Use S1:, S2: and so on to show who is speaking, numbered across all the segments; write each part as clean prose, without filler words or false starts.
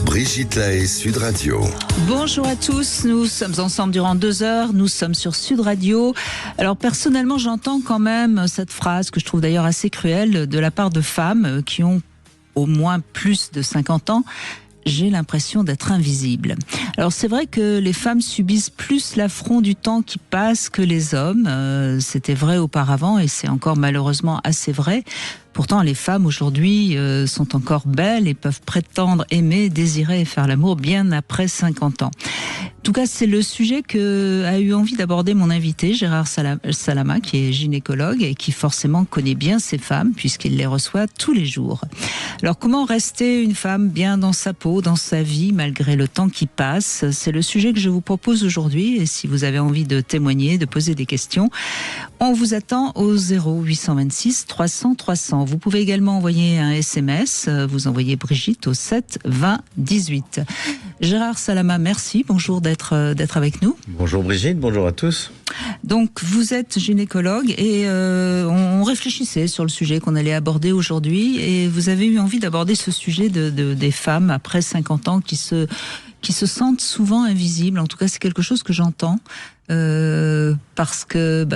S1: Brigitte Lahaie, Sud Radio.
S2: Bonjour à tous, nous sommes ensemble durant 2 heures, nous sommes sur Sud Radio. Alors personnellement, j'entends quand même cette phrase que je trouve d'ailleurs assez cruelle de la part de femmes qui ont au moins plus de 50 ans. J'ai l'impression d'être invisible. Alors c'est vrai que les femmes subissent plus l'affront du temps qui passe que les hommes. C'était vrai auparavant et c'est encore malheureusement assez vrai. Pourtant, les femmes aujourd'hui sont encore belles et peuvent prétendre aimer, désirer et faire l'amour bien après 50 ans. En tout cas, c'est le sujet que a eu envie d'aborder mon invité, Gérard Salama, qui est gynécologue et qui forcément connaît bien ces femmes puisqu'il les reçoit tous les jours. Alors, comment rester une femme bien dans sa peau, dans sa vie, malgré le temps qui passe? C'est le sujet que je vous propose aujourd'hui. Et si vous avez envie de témoigner, de poser des questions, on vous attend au 0826 300 300. Vous pouvez également envoyer un SMS. Vous envoyez Brigitte au 7 20 18. Gérard Salama, merci. Bonjour d'être avec nous.
S3: Bonjour Brigitte, bonjour à tous.
S2: Donc vous êtes gynécologue et on réfléchissait sur le sujet qu'on allait aborder aujourd'hui et vous avez eu envie d'aborder ce sujet des femmes après 50 ans qui se sentent souvent invisibles. En tout cas, c'est quelque chose que j'entends. Parce que,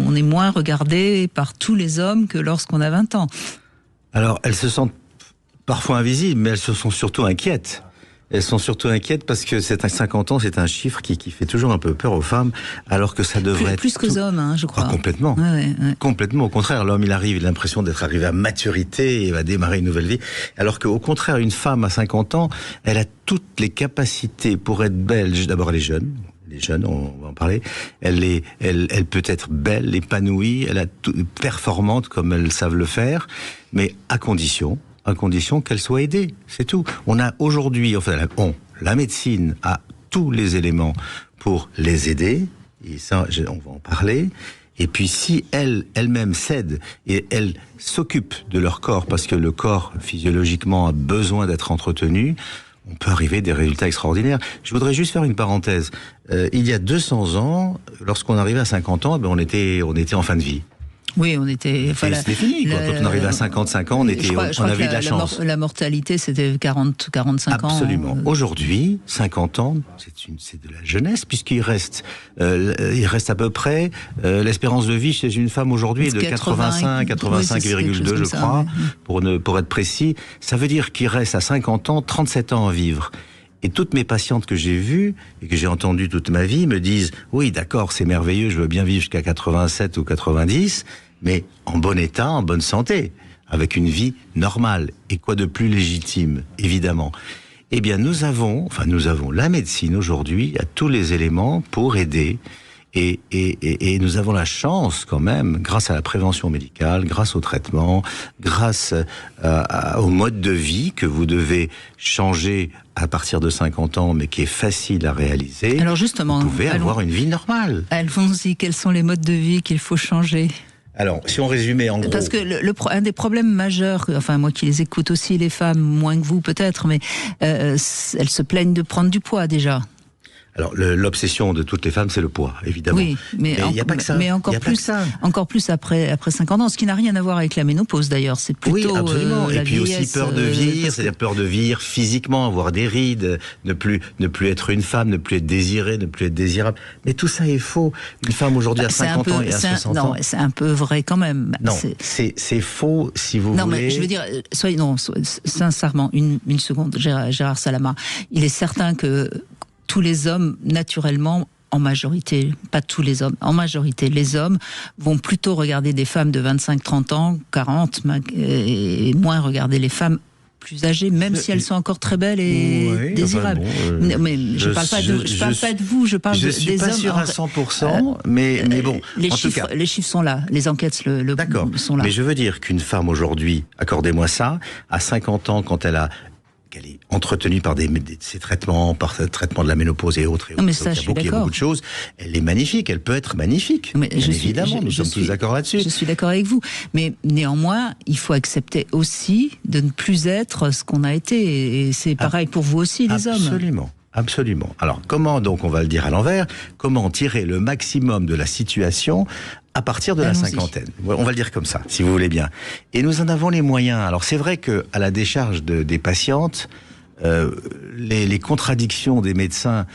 S2: on est moins regardé par tous les hommes que lorsqu'on a 20 ans.
S3: Alors, elles se sentent parfois invisibles, mais elles se sont surtout inquiètes. Elles sont surtout inquiètes parce que 50 ans, c'est un chiffre qui fait toujours un peu peur aux femmes, alors que ça devrait
S2: plus
S3: être...
S2: qu'aux hommes, je crois.
S3: Ah, complètement.
S2: Ouais.
S3: Complètement. Au contraire, l'homme, il a l'impression d'être arrivé à maturité et va démarrer une nouvelle vie. Alors qu'au contraire, une femme à 50 ans, elle a toutes les capacités pour être belle. D'abord, elle est jeune. Les jeunes, on va en parler. Elle peut être belle, épanouie, elle est performante comme elles savent le faire, mais à condition qu'elle soit aidée. C'est tout. On a aujourd'hui, la médecine a tous les éléments pour les aider, et ça, on va en parler. Et puis si elles-mêmes cèdent et elles s'occupent de leur corps, parce que le corps, physiologiquement, a besoin d'être entretenu, on peut arriver à des résultats extraordinaires. Je voudrais juste faire une parenthèse. Il y a 200 ans, lorsqu'on arrivait à 50 ans, on était en fin de vie.
S2: Oui, on était...
S3: C'était fini, quoi. Quand on arrivait à 55 ans, on avait de la chance.
S2: La mortalité, c'était 40-45 ans.
S3: Absolument. Aujourd'hui, 50 ans, c'est de la jeunesse, puisqu'il reste à peu près... l'espérance de vie chez une femme aujourd'hui est de 85,2, je crois, pour être précis. Ça veut dire qu'il reste à 50 ans, 37 ans à vivre. Et toutes mes patientes que j'ai vues et que j'ai entendues toute ma vie me disent « Oui, d'accord, c'est merveilleux, je veux bien vivre jusqu'à 87 ou 90, mais en bon état, en bonne santé, avec une vie normale. Et quoi de plus légitime, évidemment ?» Eh bien, nous avons, la médecine aujourd'hui a tous les éléments pour aider. Et nous avons la chance quand même, grâce à la prévention médicale, grâce au traitement, grâce au mode de vie que vous devez changer à partir de 50 ans, mais qui est facile à réaliser.
S2: Alors justement,
S3: vous pouvez avoir une vie normale.
S2: Allons-y, quels sont les modes de vie qu'il faut changer ?
S3: Alors, si on résumait en gros...
S2: Parce que un des problèmes majeurs, moi qui les écoute aussi, les femmes, moins que vous peut-être, mais elles se plaignent de prendre du poids déjà.
S3: Alors, l'obsession de toutes les femmes, c'est le poids, évidemment.
S2: Oui, mais il n'y a pas que ça. Mais encore plus après 50 ans, ce qui n'a rien à voir avec la ménopause d'ailleurs. C'est plutôt
S3: oui, absolument.
S2: La
S3: et puis
S2: vieillesse,
S3: aussi peur de vieillir, c'est-à-dire peur de vieillir physiquement, avoir des rides, ne plus être une femme, ne plus être désirée, ne plus être désirable. Mais tout ça est faux. Une femme aujourd'hui à 50 ans et à 60 ans...
S2: Non, c'est un peu vrai quand même.
S3: Non, c'est faux si vous voulez...
S2: Non, mais je veux dire, sincèrement, une seconde, Gérard Salama. Il est certain que tous les hommes, naturellement, en majorité, pas tous les hommes, en majorité, les hommes vont plutôt regarder des femmes de 25-30 ans, 40, et moins regarder les femmes plus âgées, même si elles sont encore très belles et désirables. Mais je parle pas de vous, je parle des hommes. Je suis pas
S3: sûr à 100%, mais bon.
S2: Les chiffres sont là, les enquêtes sont là.
S3: Mais je veux dire qu'une femme aujourd'hui, accordez-moi ça, à 50 ans, quand qu'elle est entretenue par ces traitements, par le traitement de la ménopause et autres.
S2: Non, mais ça,
S3: il y a beaucoup de choses. Elle est magnifique, elle peut être magnifique. Mais évidemment, nous sommes tous d'accord là-dessus.
S2: Je suis d'accord avec vous. Mais néanmoins, il faut accepter aussi de ne plus être ce qu'on a été. Et c'est pareil pour vous aussi, les hommes. Absolument. Alors, comment donc, on va le dire à l'envers, comment tirer le maximum de la situation
S3: à partir de la cinquantaine. On va le dire comme ça, si vous voulez bien. Et nous en avons les moyens. Alors c'est vrai que à la décharge des patientes, les contradictions des médecins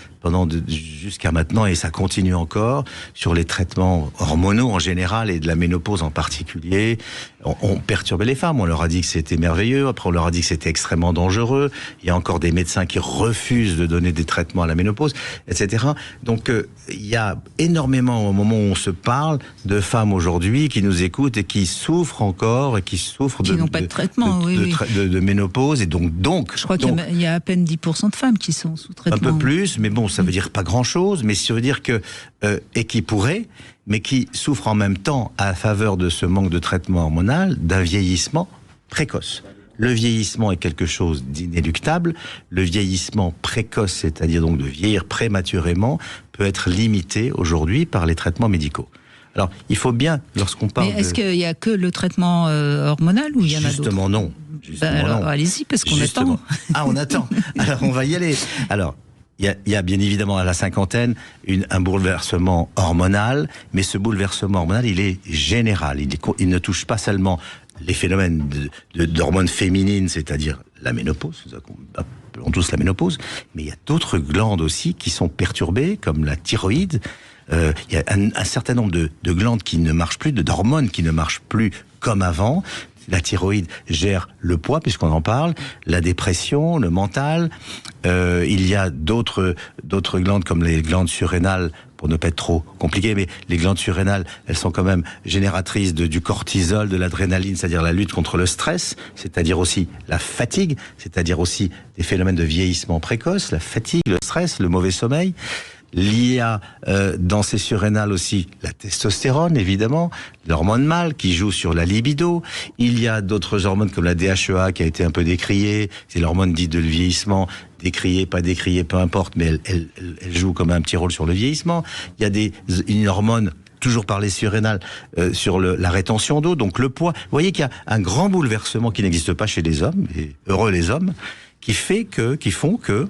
S3: jusqu'à maintenant, et ça continue encore, sur les traitements hormonaux en général et de la ménopause en particulier, ont perturbé les femmes. On leur a dit que c'était merveilleux, après on leur a dit que c'était extrêmement dangereux. Il y a encore des médecins qui refusent de donner des traitements à la ménopause, etc. Donc il y a énormément, au moment où on se parle, de femmes aujourd'hui qui nous écoutent et qui souffrent encore, et qui souffrent
S2: n'ont pas de traitement,
S3: de ménopause. Et donc
S2: je crois qu'il y a à peine 10% de femmes qui sont sous traitement.
S3: Un peu plus, mais bon, ça veut dire pas grand-chose, mais ça veut dire que et qui pourraient, mais qui souffrent en même temps, à la faveur de ce manque de traitement hormonal, d'un vieillissement précoce. Le vieillissement est quelque chose d'inéluctable. Le vieillissement précoce, c'est-à-dire donc de vieillir prématurément, peut être limité aujourd'hui par les traitements médicaux. Alors, il faut bien, lorsqu'on parle.
S2: Mais est-ce qu'il y a que le traitement hormonal ou il y en a d'autres ?
S3: Justement non.
S2: Alors, allez-y, parce qu'on attend.
S3: Ah, on attend. Alors, on va y aller. Alors, il y a bien évidemment à la cinquantaine un bouleversement hormonal, mais ce bouleversement hormonal, il est général. Il ne touche pas seulement les phénomènes d'hormones féminines, c'est-à-dire la ménopause, nous appelons tous la ménopause, mais il y a d'autres glandes aussi qui sont perturbées, comme la thyroïde. Il y a un certain nombre de glandes qui ne marchent plus, d'hormones qui ne marchent plus comme avant. La thyroïde gère le poids, puisqu'on en parle, la dépression, le mental. Il y a d'autres glandes, comme les glandes surrénales, pour ne pas être trop compliqué, mais les glandes surrénales, elles sont quand même génératrices du cortisol, de l'adrénaline, c'est-à-dire la lutte contre le stress, c'est-à-dire aussi la fatigue, c'est-à-dire aussi des phénomènes de vieillissement précoce, la fatigue, le stress, le mauvais sommeil. Il y a dans ces surrénales aussi la testostérone, évidemment, l'hormone mâle qui joue sur la libido. Il y a d'autres hormones comme la DHEA qui a été un peu décriée. C'est l'hormone dite de vieillissement, décriée, pas décriée, peu importe, mais elle joue comme un petit rôle sur le vieillissement. Il y a une hormone toujours par les surrénales, sur la rétention d'eau, donc le poids. Vous voyez qu'il y a un grand bouleversement qui n'existe pas chez les hommes, et heureux les hommes, qui font que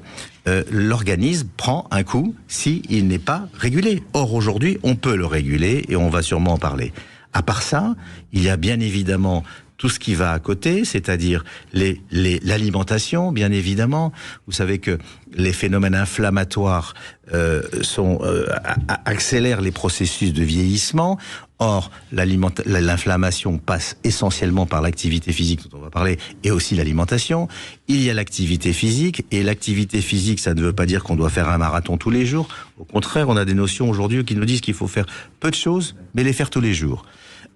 S3: l'organisme prend un coup s'il n'est pas régulé. Or, aujourd'hui, on peut le réguler et on va sûrement en parler. À part ça, il y a bien évidemment tout ce qui va à côté, c'est-à-dire l'alimentation, bien évidemment. Vous savez que les phénomènes inflammatoires accélèrent les processus de vieillissement. Or, l'inflammation passe essentiellement par l'activité physique dont on va parler et aussi l'alimentation. Il y a l'activité physique, et l'activité physique, ça ne veut pas dire qu'on doit faire un marathon tous les jours. Au contraire, on a des notions aujourd'hui qui nous disent qu'il faut faire peu de choses, mais les faire tous les jours.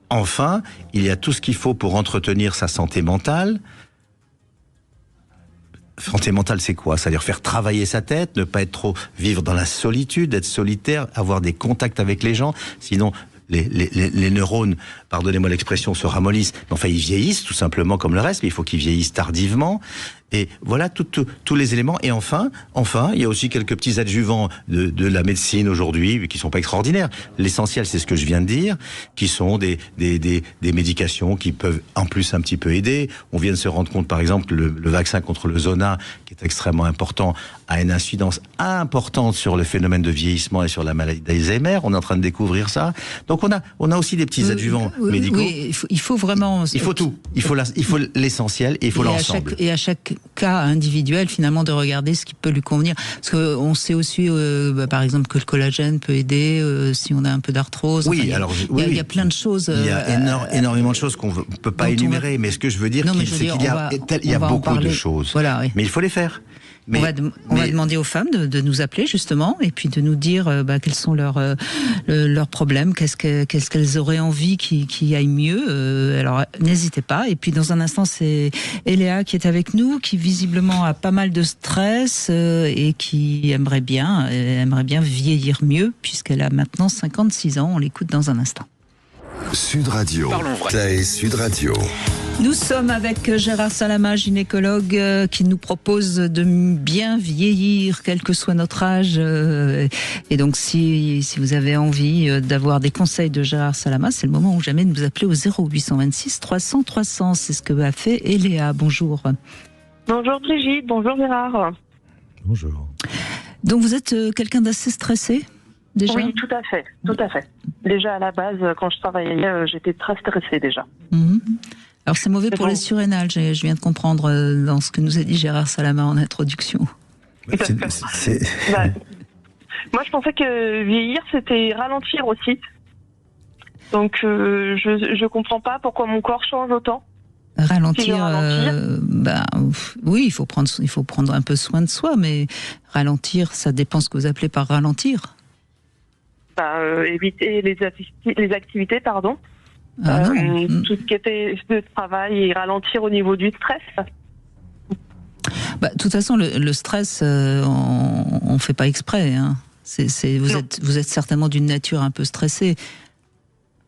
S3: Enfin, il y a tout ce qu'il faut pour entretenir sa santé mentale. Santé mentale, c'est quoi ? C'est-à-dire faire travailler sa tête, ne pas vivre dans la solitude, être solitaire, avoir des contacts avec les gens. Sinon, les neurones, pardonnez-moi l'expression, se ramollissent. Enfin, ils vieillissent tout simplement comme le reste, mais il faut qu'ils vieillissent tardivement. Et voilà tous les éléments. Et enfin, il y a aussi quelques petits adjuvants de la médecine aujourd'hui qui sont pas extraordinaires. L'essentiel, c'est ce que je viens de dire, qui sont des médications qui peuvent en plus un petit peu aider. On vient de se rendre compte, par exemple, que le vaccin contre le zona, qui est extrêmement important, a une incidence importante sur le phénomène de vieillissement et sur la maladie d'Alzheimer. On est en train de découvrir ça. Donc on a aussi des petits adjuvants médicaux.
S2: Oui, il faut vraiment.
S3: Il faut tout. Il faut l'essentiel et il faut l'ensemble.
S2: Et à chaque cas individuel, finalement, de regarder ce qui peut lui convenir. Parce qu'on sait aussi, par exemple, que le collagène peut aider si on a un peu d'arthrose.
S3: Oui,
S2: il y a plein de choses.
S3: Il y a énormément de choses qu'on ne peut pas énumérer. Mais ce que je veux dire, c'est qu'il y a beaucoup de choses.
S2: Voilà, oui.
S3: Mais il faut les faire.
S2: On va demander aux femmes de nous appeler justement et puis de nous dire quels sont leurs problèmes, qu'est-ce qu'elles auraient envie qui aille mieux. Alors n'hésitez pas. Et puis dans un instant, c'est Eléa qui est avec nous, qui visiblement a pas mal de stress et qui aimerait bien vieillir mieux puisqu'elle a maintenant 56 ans. On l'écoute dans un instant.
S1: Sud Radio, Play Sud Radio.
S2: Nous sommes avec Gérard Salama, gynécologue, qui nous propose de bien vieillir, quel que soit notre âge. Et donc, si vous avez envie d'avoir des conseils de Gérard Salama, c'est le moment ou jamais de nous appeler au 0826 300 300. C'est ce que a fait Eléa. Bonjour.
S4: Bonjour Brigitte, bonjour Gérard.
S3: Bonjour.
S2: Donc, vous êtes quelqu'un d'assez stressé déjà ?
S4: Oui, tout à fait. Déjà à la base, quand je travaillais, j'étais très stressée déjà.
S2: Alors c'est mauvais pour les surrénales, je viens de comprendre dans ce que nous a dit Gérard Salama en introduction.
S4: Moi je pensais que vieillir c'était ralentir aussi. Donc je comprends pas pourquoi mon corps change autant.
S2: Ralentir, oui, il faut prendre un peu soin de soi, mais ralentir, ça dépend ce que vous appelez par ralentir.
S4: Éviter les activités, pardon. Tout ce qui était de travail et ralentir au niveau du stress.
S2: De toute façon, le stress, on fait pas exprès. Hein. Vous êtes certainement d'une nature un peu stressée.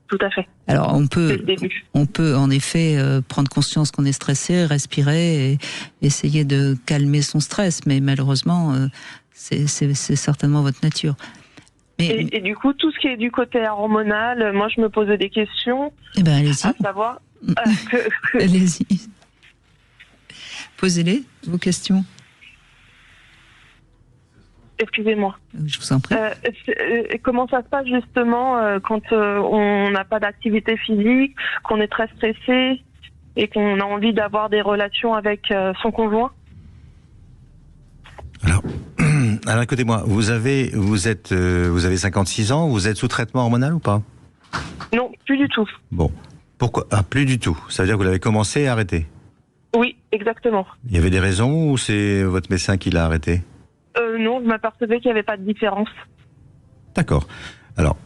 S4: Tout à fait.
S2: Alors on peut en effet prendre conscience qu'on est stressé, respirer et essayer de calmer son stress, mais malheureusement c'est certainement votre nature. Mais...
S4: Et du coup, tout ce qui est du côté hormonal, moi je me posais des questions.
S2: Allez-y.
S4: À savoir
S2: Allez-y. Posez-les, vos questions.
S4: Excusez-moi.
S2: Je vous en prie.
S4: Comment ça se passe justement quand on n'a pas d'activité physique, qu'on est très stressé et qu'on a envie d'avoir des relations avec son conjoint?
S3: Alors écoutez-moi, vous avez 56 ans, vous êtes sous traitement hormonal ou pas?
S4: Non, plus du tout.
S3: Bon, pourquoi? Plus du tout. Ça veut dire que vous l'avez commencé et arrêté?
S4: Oui, exactement.
S3: Il y avait des raisons ou c'est votre médecin qui l'a arrêté?
S4: Non, je m'apercevais qu'il n'y avait pas de différence.
S3: D'accord. Alors,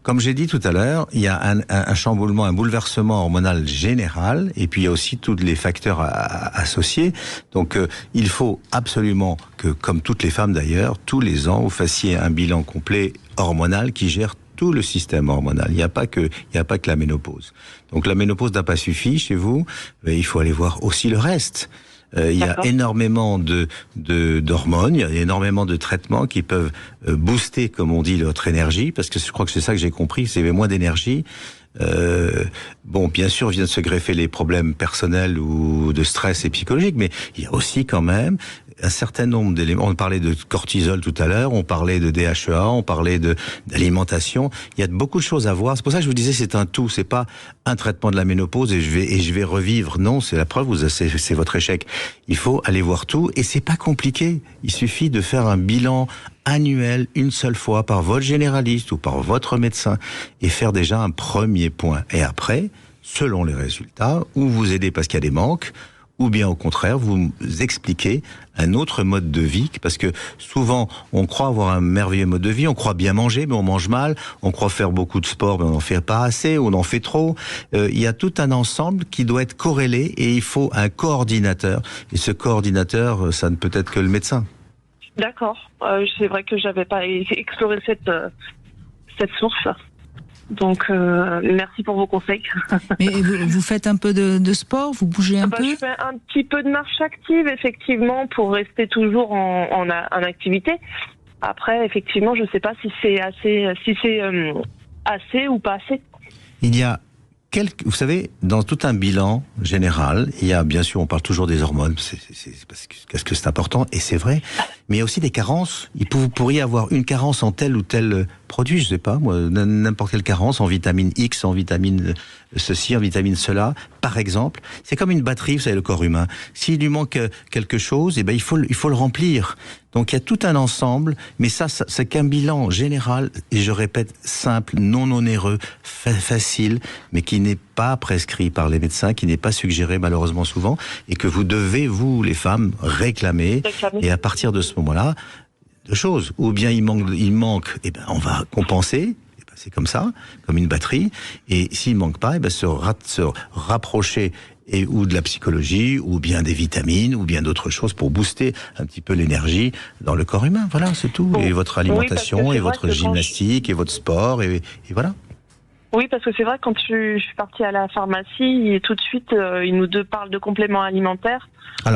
S3: comme j'ai dit tout à l'heure, il y a un chamboulement, un bouleversement hormonal général, et puis il y a aussi tous les facteurs associés. Donc, il faut absolument que, comme toutes les femmes d'ailleurs, tous les ans, vous fassiez un bilan complet hormonal qui gère tout le système hormonal. Il n'y a pas que la ménopause. Donc, la ménopause n'a pas suffi chez vous, mais il faut aller voir aussi le reste. Il y a énormément d'hormones, il y a énormément de traitements qui peuvent booster, comme on dit, votre énergie, parce que je crois que c'est ça que j'ai compris, c'est moins d'énergie. Bien sûr, vient de se greffer les problèmes personnels ou de stress et psychologiques, mais il y a aussi quand même un certain nombre d'éléments. On parlait de cortisol tout à l'heure, on parlait de DHEA, on parlait d'alimentation. Il y a beaucoup de choses à voir. C'est pour ça que je vous disais, c'est un tout. C'est pas un traitement de la ménopause et je vais revivre. Non, c'est la preuve. C'est votre échec. Il faut aller voir tout et c'est pas compliqué. Il suffit de faire un bilan annuel une seule fois par votre généraliste ou par votre médecin et faire déjà un premier point. Et après, selon les résultats, ou vous aidez parce qu'il y a des manques, ou bien au contraire, vous expliquez un autre mode de vie, parce que souvent, on croit avoir un merveilleux mode de vie, on croit bien manger, mais on mange mal, on croit faire beaucoup de sport, mais on n'en fait pas assez, ou on en fait trop. Il y a tout un ensemble qui doit être corrélé, et il faut un coordinateur. Et ce coordinateur, ça ne peut être que le médecin.
S4: D'accord. C'est vrai que j'avais pas exploré cette source. Donc, merci pour vos conseils.
S2: Mais vous faites un peu de sport, vous bougez un peu?
S4: Je fais un petit peu de marche active, effectivement, pour rester toujours en activité. Après, effectivement, je ne sais pas si c'est assez ou pas assez.
S3: Il y a vous savez, dans tout un bilan général, il y a, bien sûr, on parle toujours des hormones, parce que c'est important, et c'est vrai, mais il y a aussi des carences. Vous pourriez avoir une carence en tel ou tel produit, je sais pas, moi, n'importe quelle carence, en vitamine X, en vitamine ceci, en vitamine cela, par exemple. C'est comme une batterie, vous savez, le corps humain. S'il lui manque quelque chose, il faut le remplir. Donc il y a tout un ensemble, mais ça c'est qu'un bilan général, et je répète, simple, non onéreux, facile, mais qui n'est pas prescrit par les médecins, qui n'est pas suggéré malheureusement souvent, et que vous devez, vous les femmes, réclamer. Et à partir de ce moment-là, deux choses. Ou bien il manque, on va compenser. C'est comme ça, comme une batterie. Et s'il manque pas, se rapprocher ou de la psychologie, ou bien des vitamines, ou bien d'autres choses pour booster un petit peu l'énergie dans le corps humain. Voilà, c'est tout. Et votre alimentation, et votre gymnastique, et votre sport, et voilà.
S4: Oui, parce que c'est vrai, quand je suis partie à la pharmacie, et tout de suite, ils nous parlent de compléments alimentaires,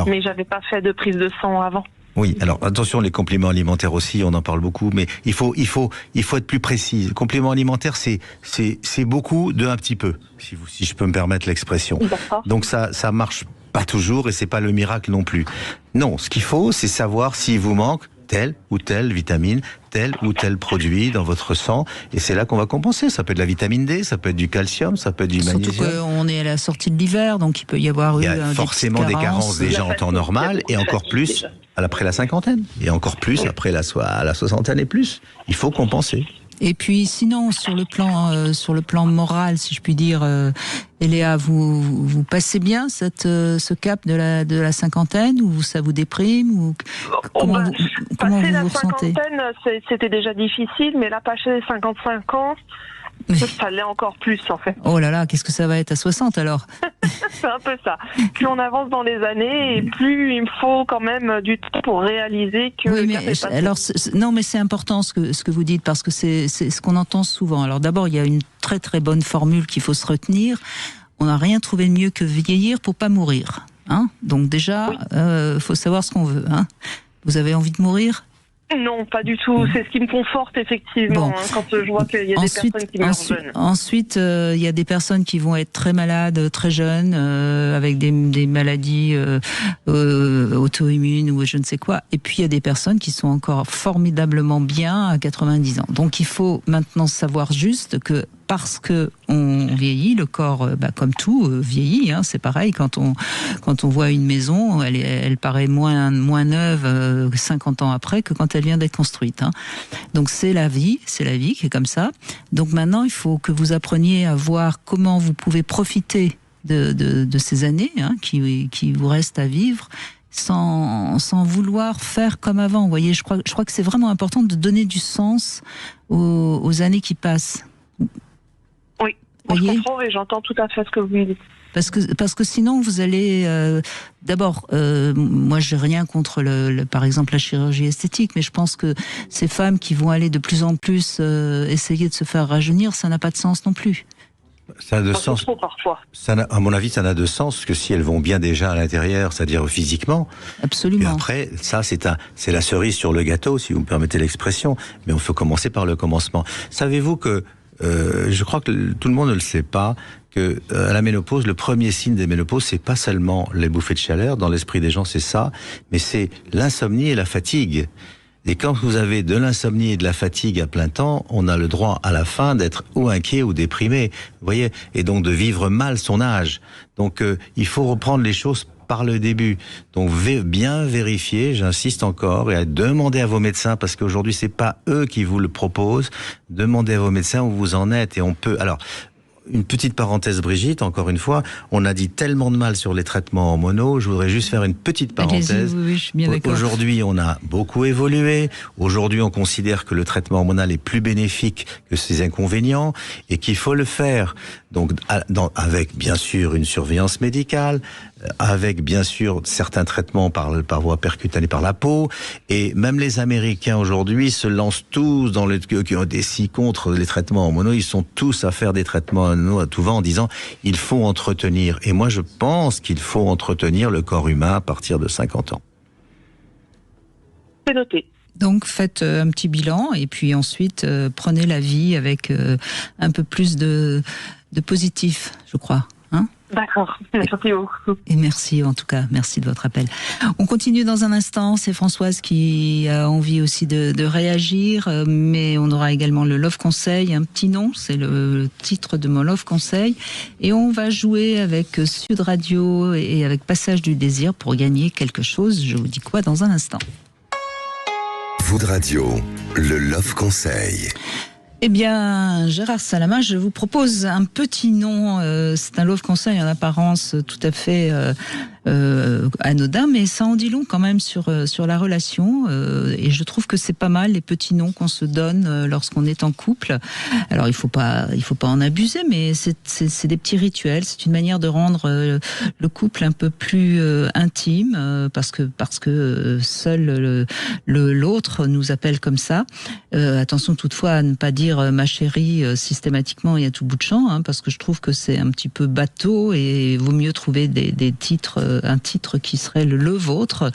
S4: mais j'avais pas fait de prise de sang avant.
S3: Oui, alors attention, les compléments alimentaires aussi, on en parle beaucoup, mais il faut être plus précis. Le complément alimentaire, c'est beaucoup de un petit peu, si je peux me permettre l'expression.
S4: D'accord.
S3: Donc ça marche pas toujours et c'est pas le miracle non plus. Non, ce qu'il faut, c'est savoir s'il vous manque telle ou telle vitamine, tel ou tel produit dans votre sang, et c'est là qu'on va compenser. Ça peut être de la vitamine D, ça peut être du calcium, ça peut être du magnésium.
S2: Surtout qu'on est à la sortie de l'hiver, donc il peut y avoir
S3: forcément des carences déjà en temps normal, et encore plus après la cinquantaine, et encore plus après la soixantaine et plus. Il faut compenser.
S2: Et puis sinon, sur le plan moral, si je puis dire, Eléa, vous passez bien ce cap de la cinquantaine, ou ça vous déprime, ou comment vous
S4: la
S2: ressentez?
S4: Cinquantaine, c'était déjà difficile, mais là, passer les 55 ans, ça l'est encore plus, en fait.
S2: Oh là là, qu'est-ce que ça va être à 60 alors?
S4: C'est un peu ça. Plus on avance dans les années, et plus il me faut quand même du temps pour réaliser que...
S2: Oui, mais alors, non, mais c'est important ce que vous dites, parce que c'est ce qu'on entend souvent. Alors d'abord, il y a une très très bonne formule qu'il faut se retenir. On n'a rien trouvé de mieux que vieillir pour pas mourir. Hein? Donc déjà, faut savoir ce qu'on veut. Hein? Vous avez envie de mourir?
S4: Non, pas du tout. C'est ce qui me conforte, effectivement, quand je vois qu'il y a des personnes qui me reviennent.
S2: Ensuite, il y a des personnes qui vont être très malades, très jeunes, avec des maladies auto-immunes ou je ne sais quoi. Et puis, il y a des personnes qui sont encore formidablement bien à 90 ans. Donc, il faut maintenant savoir juste que parce que on vieillit, le corps, comme tout, vieillit. Hein, c'est pareil, quand on voit une maison, elle paraît moins neuve 50 ans après que quand elle vient d'être construite. Hein. Donc c'est la vie qui est comme ça. Donc maintenant, il faut que vous appreniez à voir comment vous pouvez profiter de ces années qui vous restent à vivre, sans vouloir faire comme avant. Vous voyez, je crois que c'est vraiment important de donner du sens aux années qui passent.
S4: Oui, je comprends et j'entends tout à fait ce que vous me dites.
S2: Parce que sinon vous allez d'abord moi j'ai rien contre par exemple la chirurgie esthétique, mais je pense que ces femmes qui vont aller de plus en plus essayer de se faire rajeunir, ça n'a pas de sens non plus.
S3: Ça a de sens.
S4: Trop parfois.
S3: À mon avis, ça n'a de sens que si elles vont bien déjà à l'intérieur, c'est-à-dire physiquement.
S2: Absolument.
S3: Et après, ça, c'est la cerise sur le gâteau, si vous me permettez l'expression. Mais on faut commencer par le commencement. Savez-vous que je crois que tout le monde ne le sait pas, que à la ménopause, le premier signe des ménopauses, c'est pas seulement les bouffées de chaleur. Dans l'esprit des gens, c'est ça, mais c'est l'insomnie et la fatigue. Et quand vous avez de l'insomnie et de la fatigue à plein temps, on a le droit à la fin d'être ou inquiet ou déprimé, vous voyez, et donc de vivre mal son âge. Donc il faut reprendre les choses par le début. Donc bien vérifier, j'insiste encore, et demander à vos médecins, parce qu'aujourd'hui c'est pas eux qui vous le proposent, demandez à vos médecins où vous en êtes, et on peut... Alors, une petite parenthèse, Brigitte, encore une fois, on a dit tellement de mal sur les traitements hormonaux, je voudrais juste faire une petite parenthèse.
S2: Oui, je suis bien d'accord.
S3: Aujourd'hui, on a beaucoup évolué. Aujourd'hui, on considère que le traitement hormonal est plus bénéfique que ses inconvénients et qu'il faut le faire. Donc, avec bien sûr une surveillance médicale, avec bien sûr certains traitements par voie percutanée par la peau, et même les Américains aujourd'hui se lancent tous qui ont des si contre les traitements hormonaux, ils sont tous à faire des traitements hormonaux à tout va en disant il faut entretenir. Et moi je pense qu'il faut entretenir le corps humain à partir de 50 ans.
S4: C'est noté.
S2: Donc faites un petit bilan et puis ensuite prenez la vie avec un peu plus de positif, je crois. Hein?
S4: D'accord, merci beaucoup.
S2: Et merci en tout cas, merci de votre appel. On continue dans un instant, c'est Françoise qui a envie aussi de réagir, mais on aura également le Love Conseil, un petit nom, c'est le titre de mon Love Conseil, et on va jouer avec Sud Radio et avec Passage du Désir pour gagner quelque chose, je vous dis quoi dans un instant.
S1: Sud Radio, le Love Conseil.
S2: Eh bien, Gérard Salama, je vous propose un petit nom. C'est un love conseil en apparence tout à fait anodin, mais ça en dit long quand même sur la relation. Et je trouve que c'est pas mal les petits noms qu'on se donne lorsqu'on est en couple. Alors il faut pas en abuser, mais c'est des petits rituels. C'est une manière de rendre le couple un peu plus intime, parce que seul l'autre nous appelle comme ça. Attention toutefois à ne pas dire ma chérie systématiquement et à tout bout de champ, parce que je trouve que c'est un petit peu bateau et vaut mieux trouver des titres, un titre qui serait le vôtre.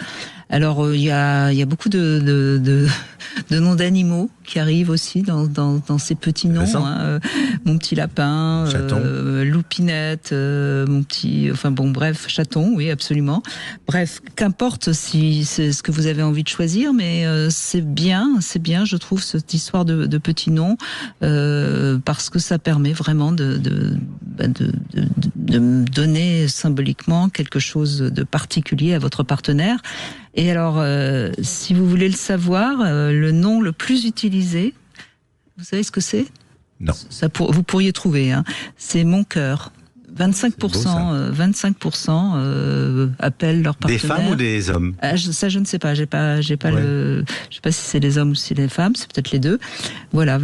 S2: Alors il y a beaucoup de noms d'animaux qui arrivent aussi dans ces petits noms. mon petit lapin, Loupinette, mon petit, enfin bon, bref, chaton, oui, absolument. Bref, qu'importe si c'est ce que vous avez envie de choisir, mais c'est bien, je trouve, cette histoire de petits noms, parce que ça permet vraiment de donner symboliquement quelque chose de particulier à votre partenaire. Et alors, si vous voulez le savoir, le nom le plus utilisé, vous savez ce que c'est ?
S3: Non.
S2: Vous pourriez trouver, hein. C'est Mon cœur. 25% appellent leur partenaire.
S3: Des femmes ou des hommes?
S2: Ça, je ne sais pas. Je sais pas si c'est les hommes ou si c'est les femmes. C'est peut-être les deux. Voilà.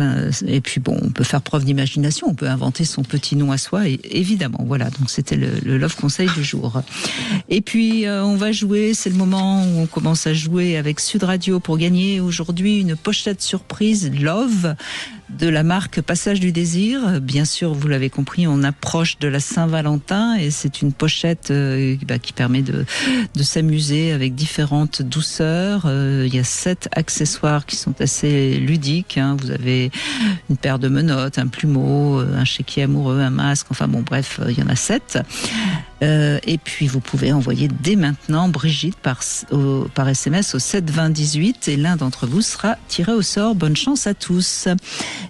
S2: Et puis bon, on peut faire preuve d'imagination. On peut inventer son petit nom à soi. Et évidemment, voilà. Donc c'était le Love Conseil du jour. Et puis on va jouer. C'est le moment où on commence à jouer avec Sud Radio pour gagner aujourd'hui une pochette surprise Love de la marque Passage du Désir. Bien sûr, vous l'avez compris, on approche de la Saint-Valentin et c'est une pochette qui permet de s'amuser avec différentes douceurs. Il y a 7 accessoires qui sont assez ludiques, hein. Vous avez une paire de menottes, un plumeau, un chéquier amoureux, un masque, enfin bon bref, il y en a 7. Et puis vous pouvez envoyer dès maintenant Brigitte par SMS au 7 20 18 et l'un d'entre vous sera tiré au sort. Bonne chance à tous.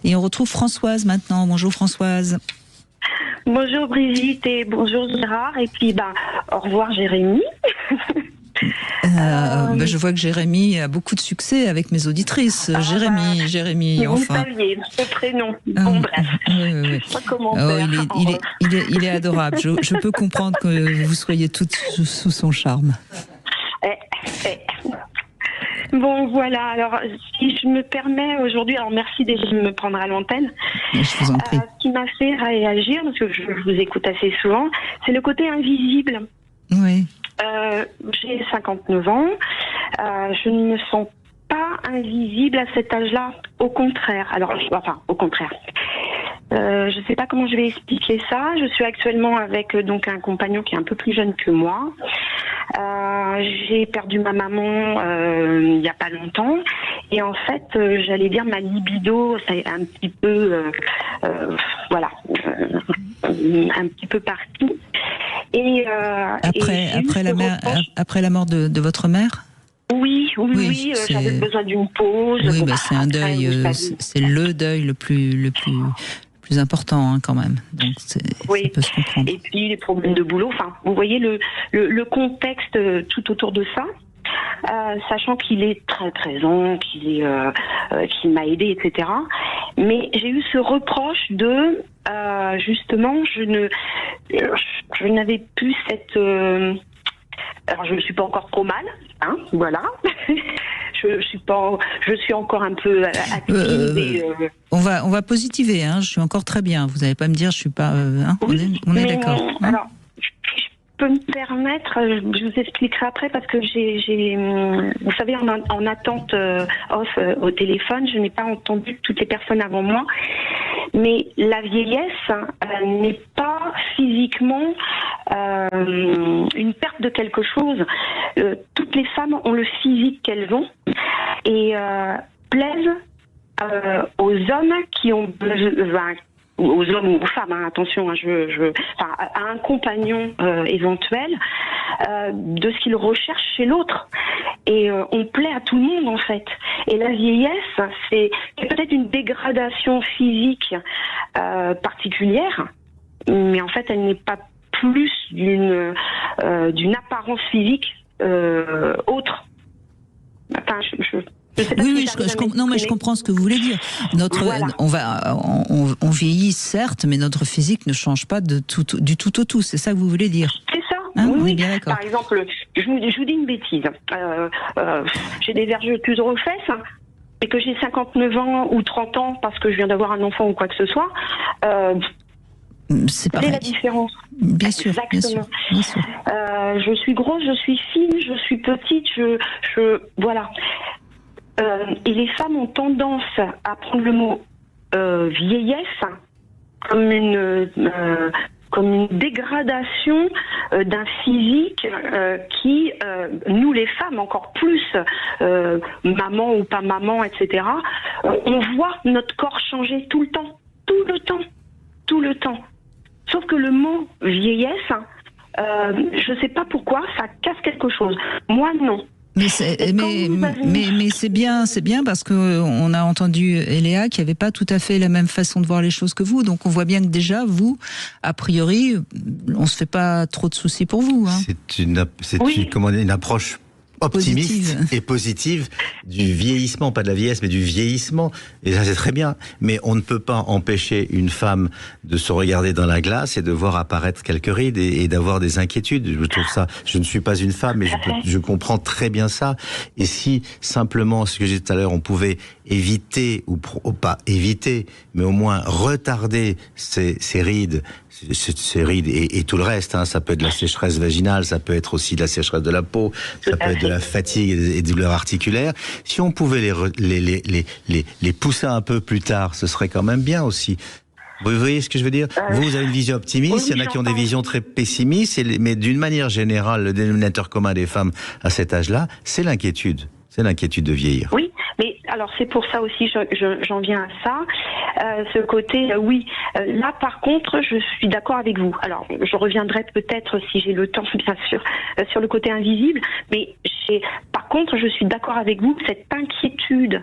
S2: Et on retrouve Françoise maintenant. Bonjour Françoise.
S5: Bonjour Brigitte et bonjour Gérard. Et puis au revoir Jérémy.
S2: Je vois que Jérémy a beaucoup de succès avec mes auditrices. Jérémy, enfin.
S5: Vous saviez ce prénom. Bon, bref.
S2: Oui.
S5: Pas comment faire.
S2: Il est adorable. Je peux comprendre que vous soyez toutes sous son charme.
S5: Bon, voilà. Alors, si je me permets aujourd'hui, alors merci déjà de me prendre à l'antenne.
S2: Je vous en prie.
S5: Ce qui m'a fait réagir, parce que je vous écoute assez souvent, c'est le côté invisible.
S2: Oui.
S5: J'ai 59 ans. Je ne me sens pas invisible à cet âge-là. Au contraire. Au contraire. Je ne sais pas comment je vais expliquer ça. Je suis actuellement avec donc un compagnon qui est un peu plus jeune que moi. J'ai perdu ma maman il n'y a pas longtemps. Et en fait, j'allais dire ma libido, c'est un petit peu, un petit peu parti. Et
S2: après la mort de votre mère?
S5: Oui, j'avais besoin d'une pause.
S2: Oui, c'est un deuil, c'est le deuil le plus important, hein, quand même. Donc ça peut se comprendre.
S5: Et puis les problèmes de boulot. Enfin, vous voyez le contexte tout autour de ça. Sachant qu'il est très présent, qu'il m'a aidé, etc. Mais j'ai eu ce reproche de justement, je n'avais plus cette. Alors je ne suis pas encore trop mal, hein, voilà. Je suis encore un peu active.
S2: On va positiver, hein. Je suis encore très bien. Vous n'allez pas me dire je suis pas. Hein, on est d'accord. Hein.
S5: Alors, je peux me permettre, je vous expliquerai après parce que j'ai vous savez, en attente off au téléphone, je n'ai pas entendu toutes les personnes avant moi. Mais la vieillesse n'est pas physiquement une perte de quelque chose. Toutes les femmes ont le physique qu'elles ont et plaisent aux hommes qui ont besoin, aux hommes ou aux femmes, hein, attention, hein, à un compagnon éventuel, de ce qu'ils recherchent chez l'autre. Et on plaît à tout le monde en fait. Et la vieillesse, c'est peut-être une dégradation physique particulière, mais en fait elle n'est pas plus d'une apparence physique autre. Enfin,
S2: je comprends ce que vous voulez dire. On vieillit certes, mais notre physique ne change pas du tout au tout. C'est ça que vous voulez dire?
S5: C'est ça.
S2: Hein, oui, bien d'accord.
S5: Par exemple, je vous dis une bêtise. J'ai des vergetures aux fesses et que j'ai 59 ans ou 30 ans parce que je viens d'avoir un enfant ou quoi que ce soit.
S2: C'est pareil.
S5: C'est la différence.
S2: Bien sûr.
S5: Exactement.
S2: Bien sûr.
S5: Je suis grosse, je suis fine, je suis petite, voilà. Et les femmes ont tendance à prendre le mot vieillesse comme une dégradation d'un physique qui, nous les femmes, encore plus, maman ou pas maman, etc., on voit notre corps changer tout le temps. tout le temps. Sauf que le mot vieillesse, je sais pas pourquoi, ça casse quelque chose. Moi, non.
S2: Mais c'est bien parce que on a entendu Eléa qui avait pas tout à fait la même façon de voir les choses que vous. Donc on voit bien que déjà vous, a priori, on se fait pas trop de soucis pour vous. Hein.
S3: C'est une approche optimiste et positive du vieillissement, pas de la vieillesse, mais du vieillissement. Et ça, c'est très bien. Mais on ne peut pas empêcher une femme de se regarder dans la glace et de voir apparaître quelques rides et d'avoir des inquiétudes. Je trouve ça, je ne suis pas une femme, mais je comprends très bien ça. Et si, simplement, ce que j'ai dit tout à l'heure, on pouvait éviter, ou pas éviter, mais au moins retarder ces rides, et tout le reste, hein, ça peut être de la sécheresse vaginale, ça peut être aussi de la sécheresse de la peau, ça peut être de la fatigue et des douleurs articulaires. Si on pouvait les pousser un peu plus tard, ce serait quand même bien aussi. Vous voyez ce que je veux dire ? Vous avez une vision optimiste, il y en a qui ont des visions très pessimistes, mais d'une manière générale, le dénominateur commun des femmes à cet âge-là, c'est l'inquiétude. C'est l'inquiétude de vieillir.
S5: Oui, mais alors c'est pour ça aussi, j'en viens à ça. Ce côté, oui. Là, par contre, je suis d'accord avec vous. Alors, je reviendrai peut-être, si j'ai le temps, bien sûr, sur le côté invisible. Mais par contre, je suis d'accord avec vous, cette inquiétude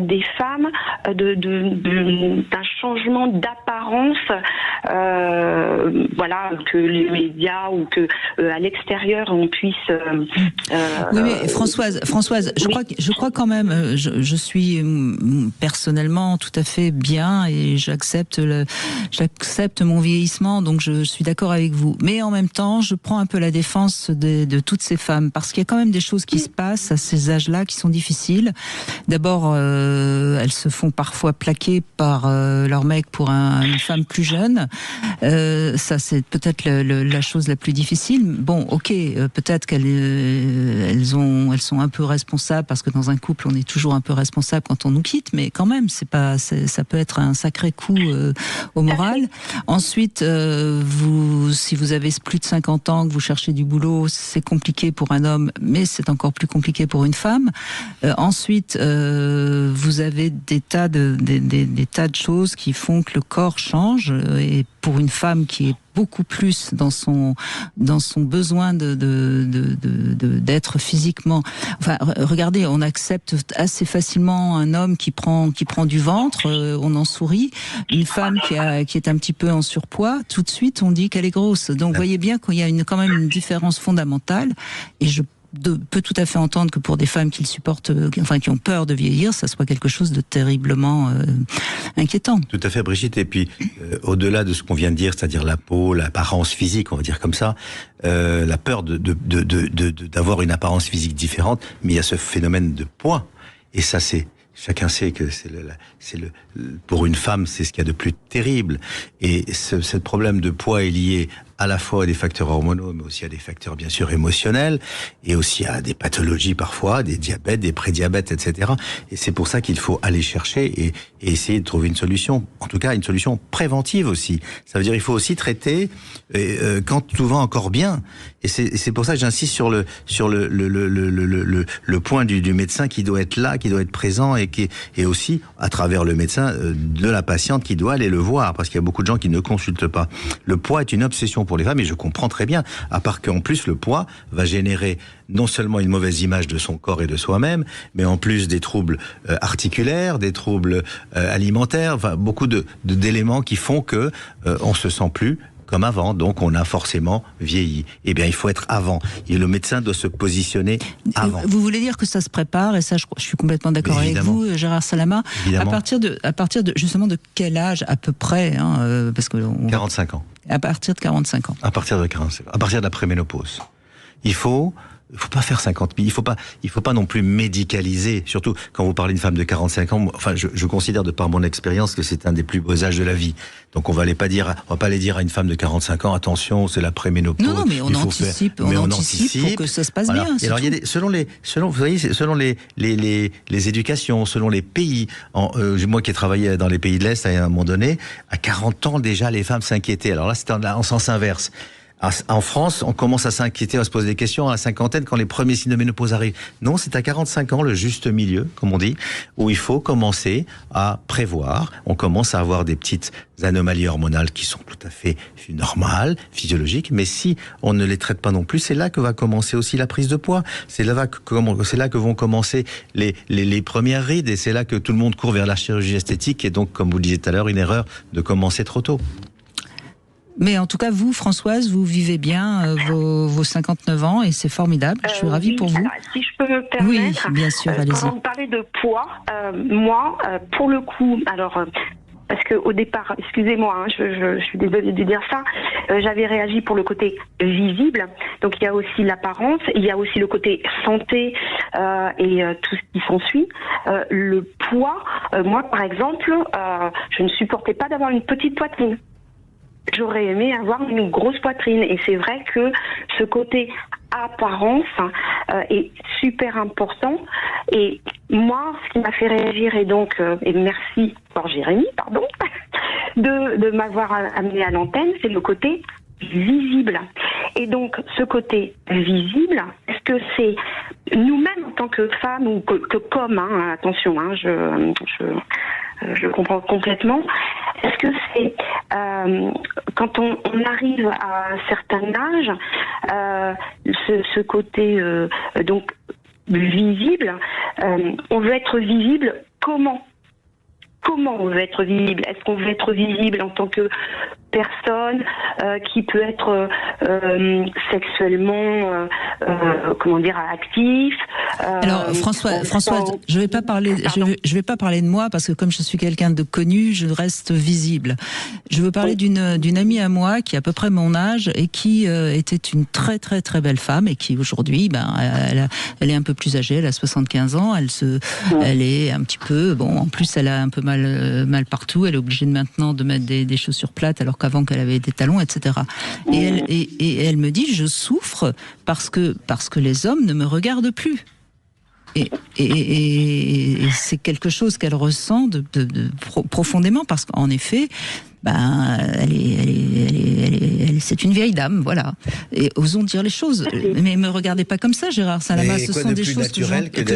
S5: des femmes d'un changement d'apparence, voilà, que les médias ou que à l'extérieur on puisse.
S2: Oui, mais Françoise, je crois quand même, je suis personnellement tout à fait bien et j'accepte mon vieillissement, donc je suis d'accord avec vous. Mais en même temps, je prends un peu la défense de toutes ces femmes, parce qu'il y a quand même des choses qui se passent à ces âges-là qui sont difficiles. D'abord, elles se font parfois plaquer par leur mec pour une femme plus jeune. Ça, c'est peut-être la chose la plus difficile. Bon, ok, peut-être qu'elles sont un peu responsables, parce que dans un couple, on est toujours un peu responsable quand on nous quitte, mais quand même, ça peut être un sacré coup au moral. Ensuite, si vous avez plus de 50 ans, que vous cherchez du boulot, c'est compliqué pour un homme, mais c'est encore plus compliqué pour une femme. Ensuite, vous avez des tas de choses qui font que le corps change, et pour une femme qui est beaucoup plus dans son besoin d'être physiquement. Enfin, regardez, on accepte assez facilement un homme qui prend du ventre, on en sourit. Une femme qui est un petit peu en surpoids, tout de suite on dit qu'elle est grosse. Donc, vous voyez bien qu'il y a quand même une différence fondamentale. Et je peut tout à fait entendre que pour des femmes qui ont peur de vieillir, ça soit quelque chose de terriblement inquiétant. Tout
S3: à fait, Brigitte. Et puis, au-delà de ce qu'on vient de dire, c'est-à-dire la peau, l'apparence physique, on va dire comme ça, la peur d'avoir une apparence physique différente, mais il y a ce phénomène de poids. Et ça, chacun sait que pour une femme, c'est ce qu'il y a de plus terrible. Et ce problème de poids est lié à la fois à des facteurs hormonaux, mais aussi à des facteurs bien sûr émotionnels, et aussi à des pathologies parfois, des diabètes, des prédiabètes, etc. Et c'est pour ça qu'il faut aller chercher et essayer de trouver une solution, en tout cas une solution préventive aussi. Ça veut dire qu'il faut aussi traiter quand tout va encore bien. Et c'est pour ça que j'insiste sur le point du médecin qui doit être là, qui doit être présent, et aussi à travers le médecin de la patiente qui doit aller le voir, parce qu'il y a beaucoup de gens qui ne consultent pas. Le poids est une obsession pour les femmes, et je comprends très bien, à part qu'en plus le poids va générer non seulement une mauvaise image de son corps et de soi-même, mais en plus des troubles articulaires, des troubles alimentaires, enfin beaucoup d'éléments qui font que on se sent plus comme avant, donc on a forcément vieilli. Eh bien, il faut être avant. Et le médecin doit se positionner avant.
S2: Vous voulez dire que ça se prépare, et ça, je suis complètement d'accord avec vous, Gérard Salama. Évidemment. À partir de justement de quel âge à peu près, parce que
S3: 45 ans.
S2: À partir de 45 ans.
S3: À partir de 45 ans. À partir de la préménopause. Il faut pas faire 50 000. Il faut pas non plus médicaliser. Surtout quand vous parlez d'une femme de 45 ans. Enfin, je considère de par mon expérience que c'est un des plus beaux âges de la vie. Donc on va pas aller dire à une femme de 45 ans, attention, c'est la préménopause.
S2: Non, mais on anticipe pour que ça se passe bien.
S3: Et alors il y a selon les éducations, selon les pays. Moi qui ai travaillé dans les pays de l'Est à un moment donné, à 40 ans déjà les femmes s'inquiétaient. Alors là c'était en sens inverse. En France, on commence à s'inquiéter, à se poser des questions à la cinquantaine quand les premiers signes de ménopause arrivent. Non, c'est à 45 ans, le juste milieu, comme on dit, où il faut commencer à prévoir. On commence à avoir des petites anomalies hormonales qui sont tout à fait normales, physiologiques, mais si on ne les traite pas non plus, c'est là que va commencer aussi la prise de poids. C'est là que vont commencer les premières rides, et c'est là que tout le monde court vers la chirurgie esthétique, et donc, comme vous le disiez tout à l'heure, une erreur de commencer trop tôt.
S2: Mais en tout cas, vous, Françoise, vous vivez bien vos 59 ans et c'est formidable. Je suis ravie pour vous.
S5: Alors, si je peux me permettre,
S2: oui, bien sûr, allez-y.
S5: Quand vous parlez de poids, moi, pour le coup, alors... parce que au départ, excusez-moi, je suis désolée de dire ça, j'avais réagi pour le côté visible. Donc il y a aussi l'apparence, il y a aussi le côté santé et tout ce qui s'ensuit. Le poids, moi par exemple, je ne supportais pas d'avoir une petite poitrine. J'aurais aimé avoir une grosse poitrine, et c'est vrai que ce côté apparence est super important. Et moi, ce qui m'a fait réagir, et donc, et merci pour Jérémy, pardon, de m'avoir amené à l'antenne, c'est le côté visible. Et donc, ce côté visible, est-ce que c'est nous-mêmes en tant que femmes ou que comme, attention, je comprends complètement. Est-ce que c'est quand on arrive à un certain âge, ce côté donc visible, on veut être visible comment on veut être visible? Est-ce qu'on veut être visible en tant que personne qui peut être sexuellement actif?
S2: Alors Françoise, je vais pas parler de moi parce que comme je suis quelqu'un de connu, je reste visible. Je veux parler d'une amie à moi qui a à peu près mon âge et qui était une très très très belle femme et qui aujourd'hui, elle est un peu plus âgée, elle a 75 ans, elle est un petit peu, en plus elle a un peu mal partout, elle est obligée maintenant de mettre des chaussures plates alors qu'avant qu'elle avait des talons, etc. Et elle me dit, je souffre parce que les hommes ne me regardent plus. Et c'est quelque chose qu'elle ressent profondément, parce qu'en effet, c'est une vieille dame, voilà. Et osons dire les choses. Mais me regardez pas comme ça, Gérard Salama. Ce sont des choses que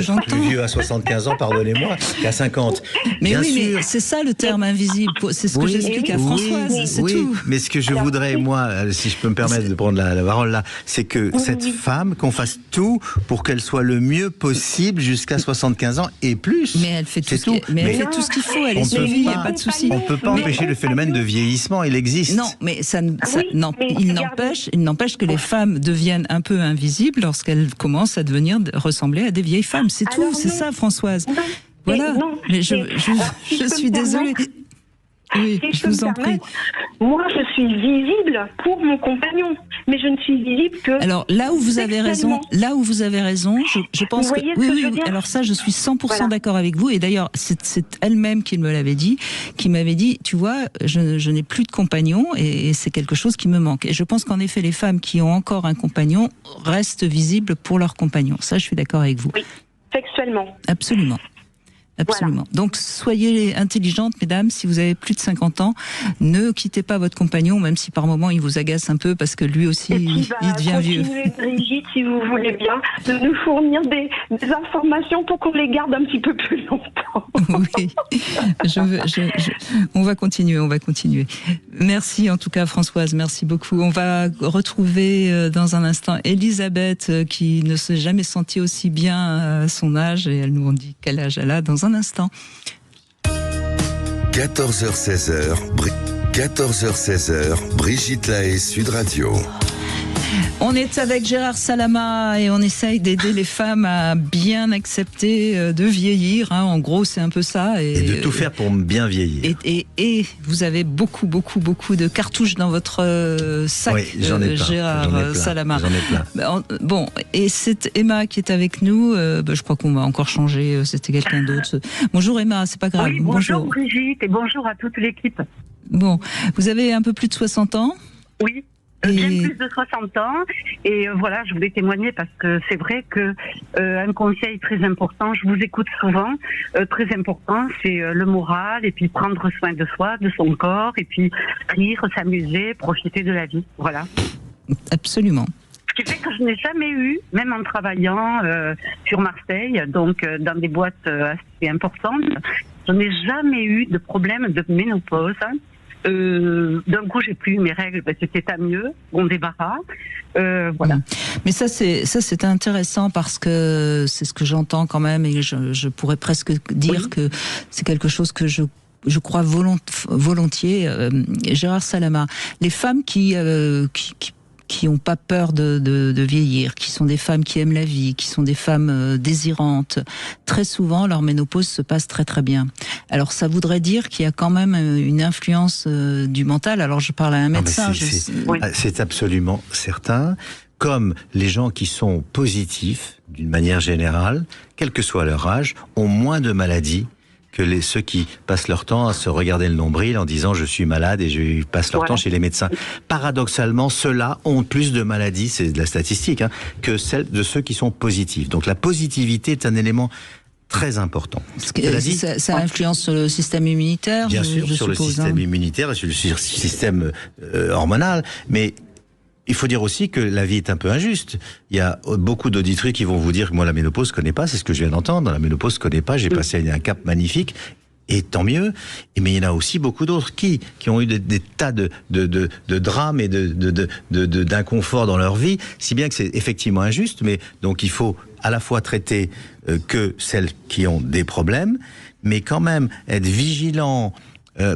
S2: j'entends.
S3: Plus vieux à 75 ans, pardonnez-moi, qu'à 50.
S2: Mais bien sûr. Mais c'est ça le terme invisible. C'est ce que j'explique à Françoise. C'est tout.
S3: Mais ce que je voudrais, moi, si je peux me permettre de prendre la parole là, c'est que cette femme, qu'on fasse tout pour qu'elle soit le mieux possible jusqu'à 75 ans et plus.
S2: Mais elle fait tout. Elle fait tout ce qu'il faut. Elle est suivie. Il n'y a pas de souci.
S3: On peut pas empêcher le phénomène de vieillissement, il existe.
S2: Non, mais il n'empêche que les femmes deviennent un peu invisibles lorsqu'elles commencent à ressembler à des vieilles femmes. C'est tout, c'est ça, Françoise. Voilà. Mais je suis désolée. Oui,
S5: si
S2: je vous en prie.
S5: Moi, je suis visible pour mon compagnon, mais je ne suis visible que.
S2: Alors là où vous avez raison, je pense que oui. Alors ça, je suis 100% d'accord avec vous. Et d'ailleurs, c'est elle-même qui me l'avait dit, qui m'avait dit, tu vois, je n'ai plus de compagnon et c'est quelque chose qui me manque. Et je pense qu'en effet, les femmes qui ont encore un compagnon restent visibles pour leur compagnon. Ça, je suis d'accord avec vous.
S5: Oui, sexuellement.
S2: Absolument. Absolument. Voilà. Donc, soyez intelligentes, mesdames. Si vous avez plus de 50 ans, ne quittez pas votre compagnon, même si par moment il vous agace un peu parce que lui aussi, il devient vieux.
S5: Brigitte, si vous voulez bien, de nous fournir des informations pour qu'on les garde un petit peu plus longtemps.
S2: Oui. On va continuer. Merci en tout cas, Françoise. Merci beaucoup. On va retrouver dans un instant Elisabeth qui ne s'est jamais sentie aussi bien à son âge et elle nous dit quel âge elle a dans un instant.
S1: 14h-16h, Brigitte Lahaie, Sud Radio.
S2: On est avec Gérard Salama et on essaye d'aider les femmes à bien accepter de vieillir. En gros, c'est un peu ça.
S3: Et de tout faire pour bien vieillir.
S2: Et vous avez beaucoup de cartouches dans votre sac,
S3: oui,
S2: Gérard Salama.
S3: J'en ai plein.
S2: Bon, et c'est Emma qui est avec nous. Je crois qu'on va encore changer. C'était quelqu'un d'autre. Bonjour Emma, c'est pas grave.
S6: Oui, bonjour Brigitte et bonjour à toute l'équipe.
S2: Bon, vous avez un peu plus de 60 ans ?
S6: Oui. Bien plus de 60 ans et voilà, je voulais témoigner parce que c'est vrai que un conseil très important, je vous écoute souvent, très important, c'est le moral et puis prendre soin de soi, de son corps et puis rire, s'amuser, profiter de la vie, voilà.
S2: Absolument.
S6: Ce qui fait que je n'ai jamais eu, même en travaillant sur Marseille, donc dans des boîtes assez importantes, je n'ai jamais eu de problème de ménopause. D'un coup, j'ai plus eu mes règles, c'était tant mieux, on débarras. Voilà.
S2: Mais ça c'est intéressant parce que c'est ce que j'entends quand même, et je pourrais presque dire que c'est quelque chose que je crois volontiers. Gérard Salama, les femmes qui n'ont pas peur de vieillir, qui sont des femmes qui aiment la vie, qui sont des femmes désirantes, très souvent leur ménopause se passe très très bien. Alors ça voudrait dire qu'il y a quand même une influence du mental. Alors je parle à un médecin.
S3: C'est absolument certain. Comme les gens qui sont positifs, d'une manière générale, quel que soit leur âge, ont moins de maladies que ceux qui passent leur temps à se regarder le nombril en disant je suis malade et je passe leur temps chez les médecins. Paradoxalement, ceux-là ont plus de maladies, c'est de la statistique, que celles de ceux qui sont positifs. Donc la positivité est un élément très important.
S2: Ça influence sur le système immunitaire,
S3: bien sûr, sur le système immunitaire et sur le système hormonal, mais il faut dire aussi que la vie est un peu injuste. Il y a beaucoup d'auditrices qui vont vous dire que moi la ménopause je connais pas, c'est ce que je viens d'entendre. La ménopause je connais pas, j'ai passé un cap magnifique. Et tant mieux. Mais il y en a aussi beaucoup d'autres qui ont eu des tas de drames et d'inconfort dans leur vie, si bien que c'est effectivement injuste. Mais donc il faut à la fois traiter que celles qui ont des problèmes, mais quand même être vigilant.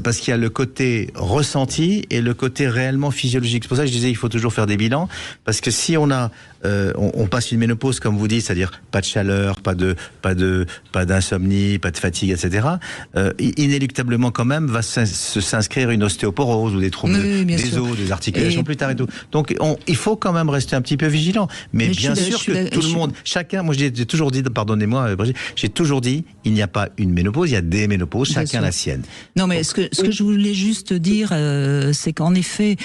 S3: Parce qu'il y a le côté ressenti et le côté réellement physiologique. C'est pour ça que je disais il faut toujours faire des bilans, parce que si on passe une ménopause comme vous dites, c'est-à-dire pas de chaleur, pas d'insomnie, pas de fatigue, etc. Inéluctablement quand même va s'inscrire une ostéoporose ou des troubles des os, des articulations plus tard et tout. Donc il faut quand même rester un petit peu vigilant. Mais bien sûr que tout le monde, chacun, moi j'ai toujours dit, pardonnez-moi Brigitte, j'ai toujours dit il n'y a pas une ménopause, il y a des ménopauses, chacun la sienne.
S2: Non mais ce que je voulais juste dire, c'est qu'en effet,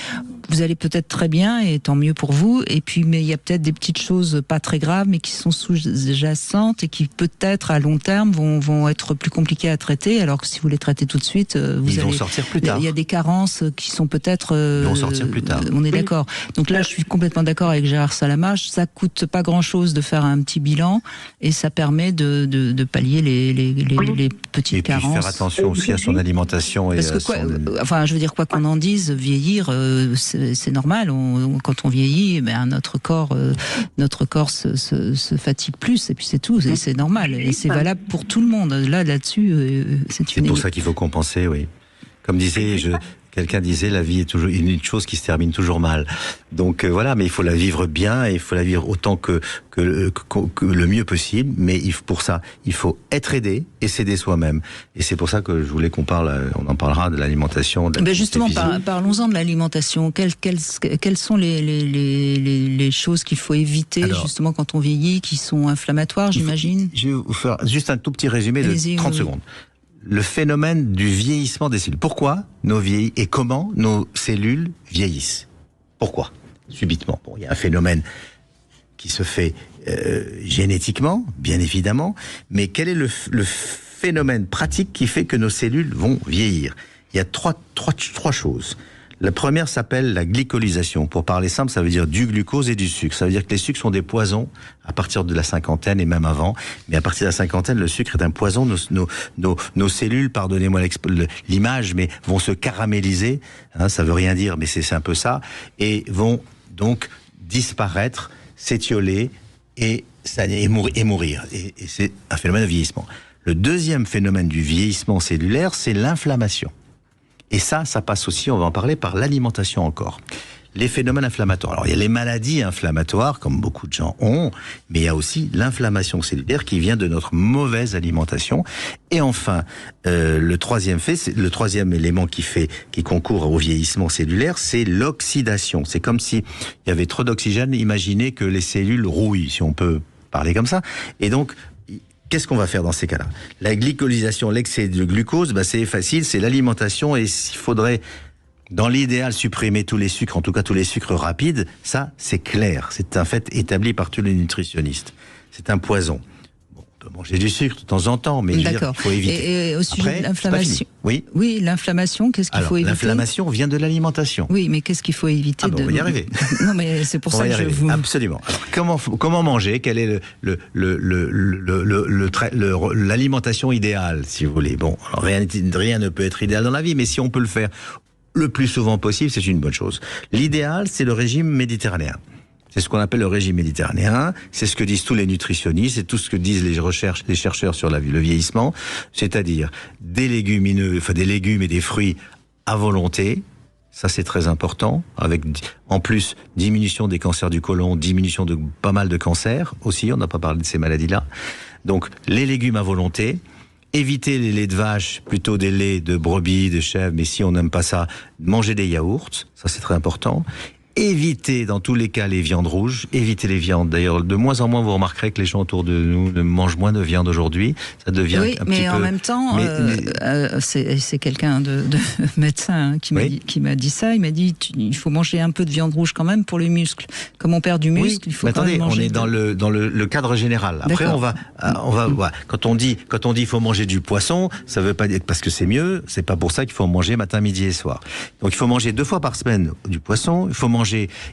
S2: vous allez peut-être très bien et tant mieux pour vous. Et puis, mais il y a peut-être des petites choses pas très graves, mais qui sont sous-jacentes et qui peut-être à long terme vont être plus compliquées à traiter. Alors que si vous les traitez tout de suite, ils
S3: vont sortir plus tard.
S2: Il y a des carences qui sont peut-être.
S3: Ils vont sortir plus tard.
S2: On est d'accord. Donc là, je suis complètement d'accord avec Gérard Salama. Ça coûte pas grand-chose de faire un petit bilan et ça permet de pallier les petites carences.
S3: Et puis faire attention aussi à son alimentation.
S2: Parce que je veux dire, quoi qu'on en dise, vieillir, c'est normal. Quand on vieillit, notre corps se fatigue plus, et puis c'est tout. C'est normal. Et c'est valable pour tout le monde. Là-dessus, c'est
S3: pour ça qu'il faut compenser, oui. Comme disait quelqu'un disait, la vie est toujours une chose qui se termine toujours mal. Donc voilà, mais il faut la vivre bien et il faut la vivre autant que le mieux possible. Mais pour ça, il faut être aidé et s'aider soi-même. Et c'est pour ça que je voulais qu'on parle. On en parlera de l'alimentation.
S2: Justement, parlons-en de l'alimentation. Quelles sont les choses qu'il faut éviter justement quand on vieillit, qui sont inflammatoires, j'imagine.
S3: Je vais vous faire juste un tout petit résumé de 30 secondes. Le phénomène du vieillissement des cellules. Pourquoi et comment nos cellules vieillissent? Pourquoi? Subitement. Bon, il y a un phénomène qui se fait génétiquement, bien évidemment, mais quel est le phénomène pratique qui fait que nos cellules vont vieillir? Il y a trois choses. La première s'appelle la glycolysation. Pour parler simple, ça veut dire du glucose et du sucre. Ça veut dire que les sucres sont des poisons à partir de la cinquantaine et même avant. Mais à partir de la cinquantaine, le sucre est un poison. Nos cellules, pardonnez-moi l'image, mais vont se caraméliser. Ça veut rien dire, mais c'est un peu ça. Et vont donc disparaître, s'étioler et mourir. Et c'est un phénomène de vieillissement. Le deuxième phénomène du vieillissement cellulaire, c'est l'inflammation. Et ça passe aussi, on va en parler, par l'alimentation encore. Les phénomènes inflammatoires. Alors, il y a les maladies inflammatoires, comme beaucoup de gens ont, mais il y a aussi l'inflammation cellulaire qui vient de notre mauvaise alimentation. Et enfin, le troisième élément qui concourt au vieillissement cellulaire, c'est l'oxydation. C'est comme si il y avait trop d'oxygène. Imaginez que les cellules rouillent, si on peut parler comme ça. Et donc, qu'est-ce qu'on va faire dans ces cas-là? La glycolysation, l'excès de glucose, c'est facile, c'est l'alimentation, et s'il faudrait, dans l'idéal, supprimer tous les sucres, en tout cas tous les sucres rapides, ça, c'est clair. C'est un fait établi par tous les nutritionnistes. C'est un poison. Bon, on peut manger du sucre de temps en temps, mais il faut éviter.
S2: Et au sujet de l'inflammation,
S3: Oui.
S2: Oui, l'inflammation, qu'est-ce qu'il faut éviter?
S3: L'inflammation vient de l'alimentation.
S2: Oui, mais qu'est-ce qu'il faut éviter?
S3: On va y arriver.
S2: Non, mais c'est pour ça que je vous...
S3: Absolument. Alors, comment manger? Quelle est l'alimentation idéale, si vous voulez? Bon, alors rien ne peut être idéal dans la vie, mais si on peut le faire le plus souvent possible, c'est une bonne chose. L'idéal, c'est le régime méditerranéen. C'est ce qu'on appelle le régime méditerranéen. C'est ce que disent tous les nutritionnistes, c'est tout ce que disent les chercheurs sur le vieillissement. C'est-à-dire des légumes et des fruits à volonté. Ça, c'est très important. Avec, en plus, diminution des cancers du côlon, diminution de pas mal de cancers aussi. On n'a pas parlé de ces maladies-là. Donc, les légumes à volonté. Éviter les laits de vache, plutôt des laits de brebis, de chèvres. Mais si on n'aime pas ça, manger des yaourts. Ça, c'est très important. Éviter dans tous les cas les viandes rouges, éviter les viandes. D'ailleurs, de moins en moins, vous remarquerez que les gens autour de nous mangent moins de viande aujourd'hui. Ça devient un petit peu...
S2: mais en même temps, c'est quelqu'un de médecin qui m'a dit ça. Il m'a dit il faut manger un peu de viande rouge quand même pour les muscles. Comme on perd du muscle, il faut quand même manger.
S3: On est dans le cadre général. Après, on va quand on dit il faut manger du poisson, ça veut pas dire parce que c'est mieux. C'est pas pour ça qu'il faut manger matin, midi et soir. Donc il faut manger 2 fois par semaine du poisson.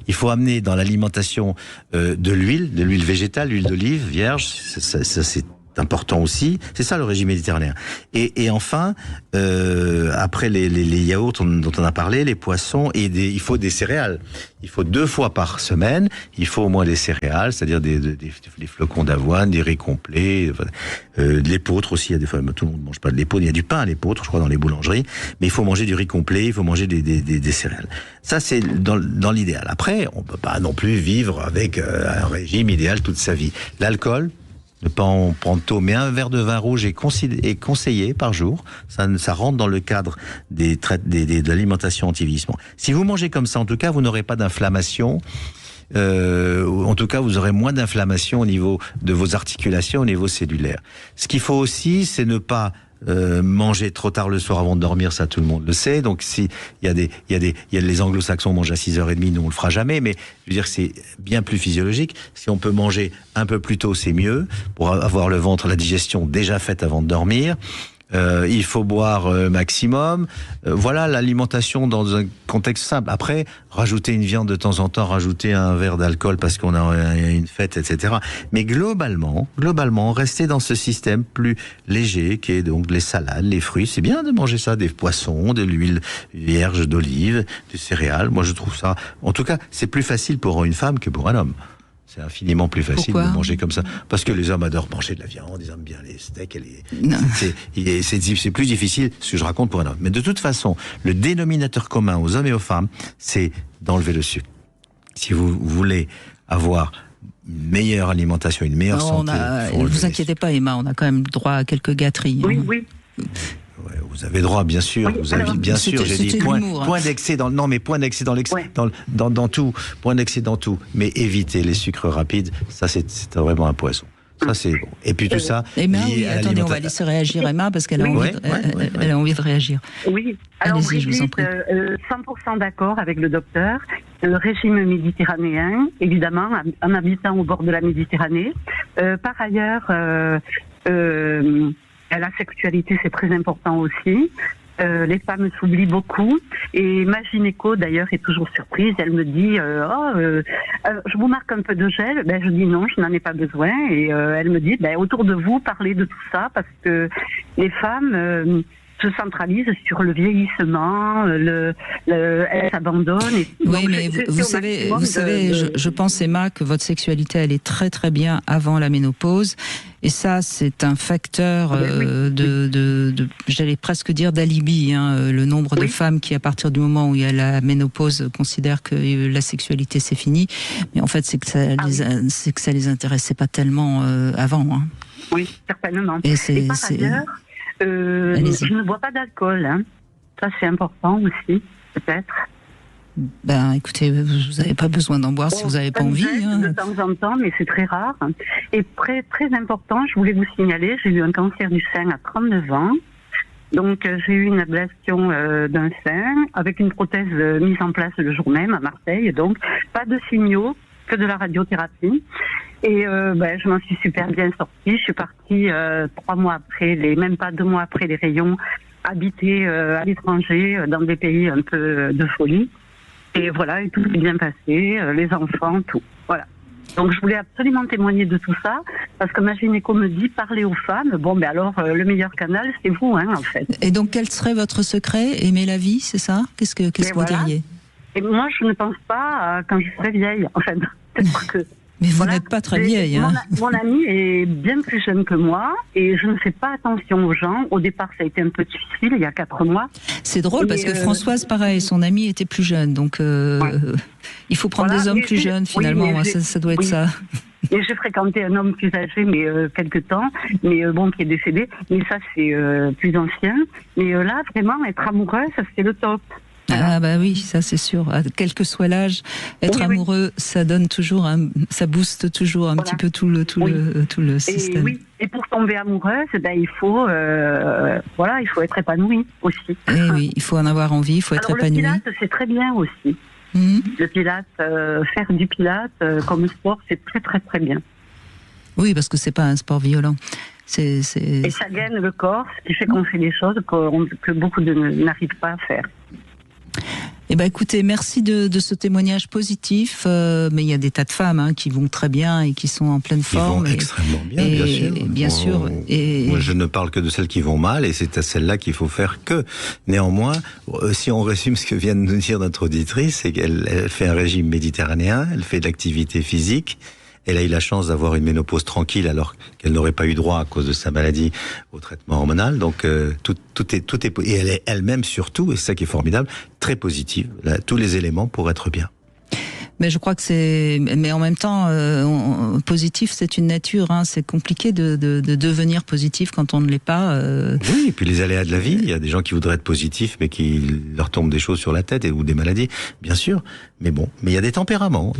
S3: Il faut amener dans l'alimentation de l'huile végétale, l'huile d'olive vierge, ça c'est important aussi. C'est ça le régime méditerranéen. Et enfin, après les yaourts dont on a parlé, les poissons, il faut des céréales. Il faut 2 fois par semaine, il faut au moins des céréales, c'est-à-dire des flocons d'avoine, des riz complets, de l'épeautre aussi. Il y a des fois, tout le monde ne mange pas de l'épeautre. Il y a du pain à l'épeautre, je crois, dans les boulangeries. Mais il faut manger du riz complet, il faut manger des céréales. Ça, c'est dans l'idéal. Après, on peut pas non plus vivre avec un régime idéal toute sa vie. L'alcool, ne pas en prendre tôt, mais un verre de vin rouge est conseillé par jour. Ça rentre dans le cadre de l'alimentation anti-vieillissement. Si vous mangez comme ça, en tout cas, vous n'aurez pas d'inflammation. En tout cas, vous aurez moins d'inflammation au niveau de vos articulations, au niveau cellulaire. Ce qu'il faut aussi, c'est ne pas manger trop tard le soir avant de dormir, ça tout le monde le sait. Donc si il y a les anglo-saxons mangent à 6h30, nous on le fera jamais, mais je veux dire c'est bien plus physiologique. Si on peut manger un peu plus tôt, c'est mieux pour avoir le ventre, la digestion déjà faite avant de dormir. Il faut boire maximum. Voilà l'alimentation dans un contexte simple. Après, rajouter une viande de temps en temps, rajouter un verre d'alcool parce qu'on a une fête, etc. Mais globalement, rester dans ce système plus léger qui est donc les salades, les fruits. C'est bien de manger ça, des poissons, de l'huile vierge d'olive, des céréales. Moi, je trouve ça... En tout cas, c'est plus facile pour une femme que pour un homme. C'est infiniment plus facile de manger comme ça. Parce que les hommes adorent manger de la viande, ils aiment bien les steaks. C'est plus difficile, ce que je raconte pour un homme. Mais de toute façon, le dénominateur commun aux hommes et aux femmes, c'est d'enlever le sucre. Si vous voulez avoir une meilleure alimentation, une meilleure santé...
S2: Ne vous inquiétez pas, Emma, on a quand même droit à quelques gâteries.
S6: Oui,
S2: hein.
S6: oui.
S3: Ouais, vous avez droit, bien sûr.
S6: Oui,
S3: vous avez, bien sûr, j'ai dit point d'excès point d'excès dans tout, point d'excès dans tout. Mais évitez les sucres rapides, ça c'est vraiment un poison. Ça c'est bon. Et puis tout ça.
S2: Emma, oui, attendez, on va laisser réagir Emma parce qu'elle a envie de réagir.
S6: Oui. Alors
S2: allez-y, je vous en prie.
S6: 100% d'accord avec le docteur. Le régime méditerranéen, évidemment, en habitant au bord de la Méditerranée. Par ailleurs. La sexualité, c'est très important aussi. Les femmes s'oublient beaucoup. Et ma gynéco, d'ailleurs, est toujours surprise. Elle me dit je vous marque un peu de gel. Je dis non, je n'en ai pas besoin. Et elle me dit autour de vous, parlez de tout ça parce que les femmes se centralisent sur le vieillissement, elles s'abandonnent.
S2: Oui, mais vous savez, je pense, Emma, que votre sexualité, elle est très très bien avant la ménopause. Et ça, c'est un facteur j'allais presque dire d'alibi. Le nombre de femmes qui, à partir du moment où il y a la ménopause, considèrent que la sexualité c'est fini. Mais en fait, c'est que ça les intéressait pas tellement avant. Hein.
S6: Oui, certainement.
S2: Et
S6: par ailleurs, je ne bois pas d'alcool. Hein. Ça, c'est important aussi, peut-être.
S2: Écoutez, vous n'avez pas besoin d'en boire si vous n'avez pas envie.
S6: De temps en temps, mais c'est très rare. Et très, très important, je voulais vous signaler, j'ai eu un cancer du sein à 39 ans. Donc, j'ai eu une ablation d'un sein avec une prothèse mise en place le jour même à Marseille. Donc, pas de signaux, que de la radiothérapie. Et je m'en suis super bien sortie. Je suis partie 3 mois après, même pas 2 mois après les rayons, habité à l'étranger, dans des pays un peu de folie. Et voilà, et tout s'est bien passé, les enfants, tout. Voilà. Donc je voulais absolument témoigner de tout ça, parce que ma gynéco me dit, parlez aux femmes. Bon, ben alors, le meilleur canal, c'est vous, hein, en fait.
S2: Et donc, quel serait votre secret? Aimer la vie, c'est ça? Qu'est-ce que vous diriez?
S6: Et moi, je ne pense pas quand je serai vieille, en fait. Peut-être que...
S2: Mais vous n'êtes pas très vieille. Hein.
S6: Mon ami est bien plus jeune que moi et je ne fais pas attention aux gens. Au départ, ça a été un peu difficile, il y a 4 mois.
S2: C'est drôle parce que Françoise, pareil, son amie était plus jeune. Donc, il faut prendre des hommes plus jeunes, finalement. Oui, ça doit être ça.
S6: Et j'ai fréquenté un homme plus âgé, mais quelque temps, mais bon, qui est décédé. Mais ça, c'est plus ancien. Mais là, vraiment, être amoureux, ça, c'est le top.
S2: Ah bah oui, ça c'est sûr. Quel que soit l'âge, être amoureux, ça donne toujours, ça booste toujours un petit peu tout le système.
S6: Et pour tomber amoureuse, ben il faut être épanoui aussi.
S2: Et oui, il faut en avoir envie, il faut être épanoui.
S6: Le Pilates, c'est très bien aussi. Le Pilates, faire du Pilates comme sport, c'est très très très bien.
S2: Oui, parce que c'est pas un sport violent.
S6: Et ça gaine le corps, ce qui fait qu'on fait des choses que beaucoup n'arrivent pas à faire.
S2: Eh ben, écoutez, merci de ce témoignage positif. Mais il y a des tas de femmes qui vont très bien et qui sont en pleine forme.
S3: Qui vont extrêmement bien, bien sûr. Moi, je ne parle que de celles qui vont mal, et c'est à celles-là qu'il faut faire que. Néanmoins, si on résume ce que vient de nous dire notre auditrice, c'est qu'elle fait un régime méditerranéen, elle fait de l'activité physique. Elle a eu la chance d'avoir une ménopause tranquille alors qu'elle n'aurait pas eu droit à cause de sa maladie au traitement hormonal. Donc tout est et elle est elle-même surtout, et c'est ça qui est formidable, très positive. Elle a tous les éléments pour être bien.
S2: Mais je crois que mais en même temps, positif, c'est une nature. C'est compliqué de devenir positif quand on ne l'est pas.
S3: Oui, et puis les aléas de la vie. Il y a des gens qui voudraient être positifs, mais qui leur tombent des choses sur la tête ou des maladies, bien sûr. Mais bon, il y a des tempéraments.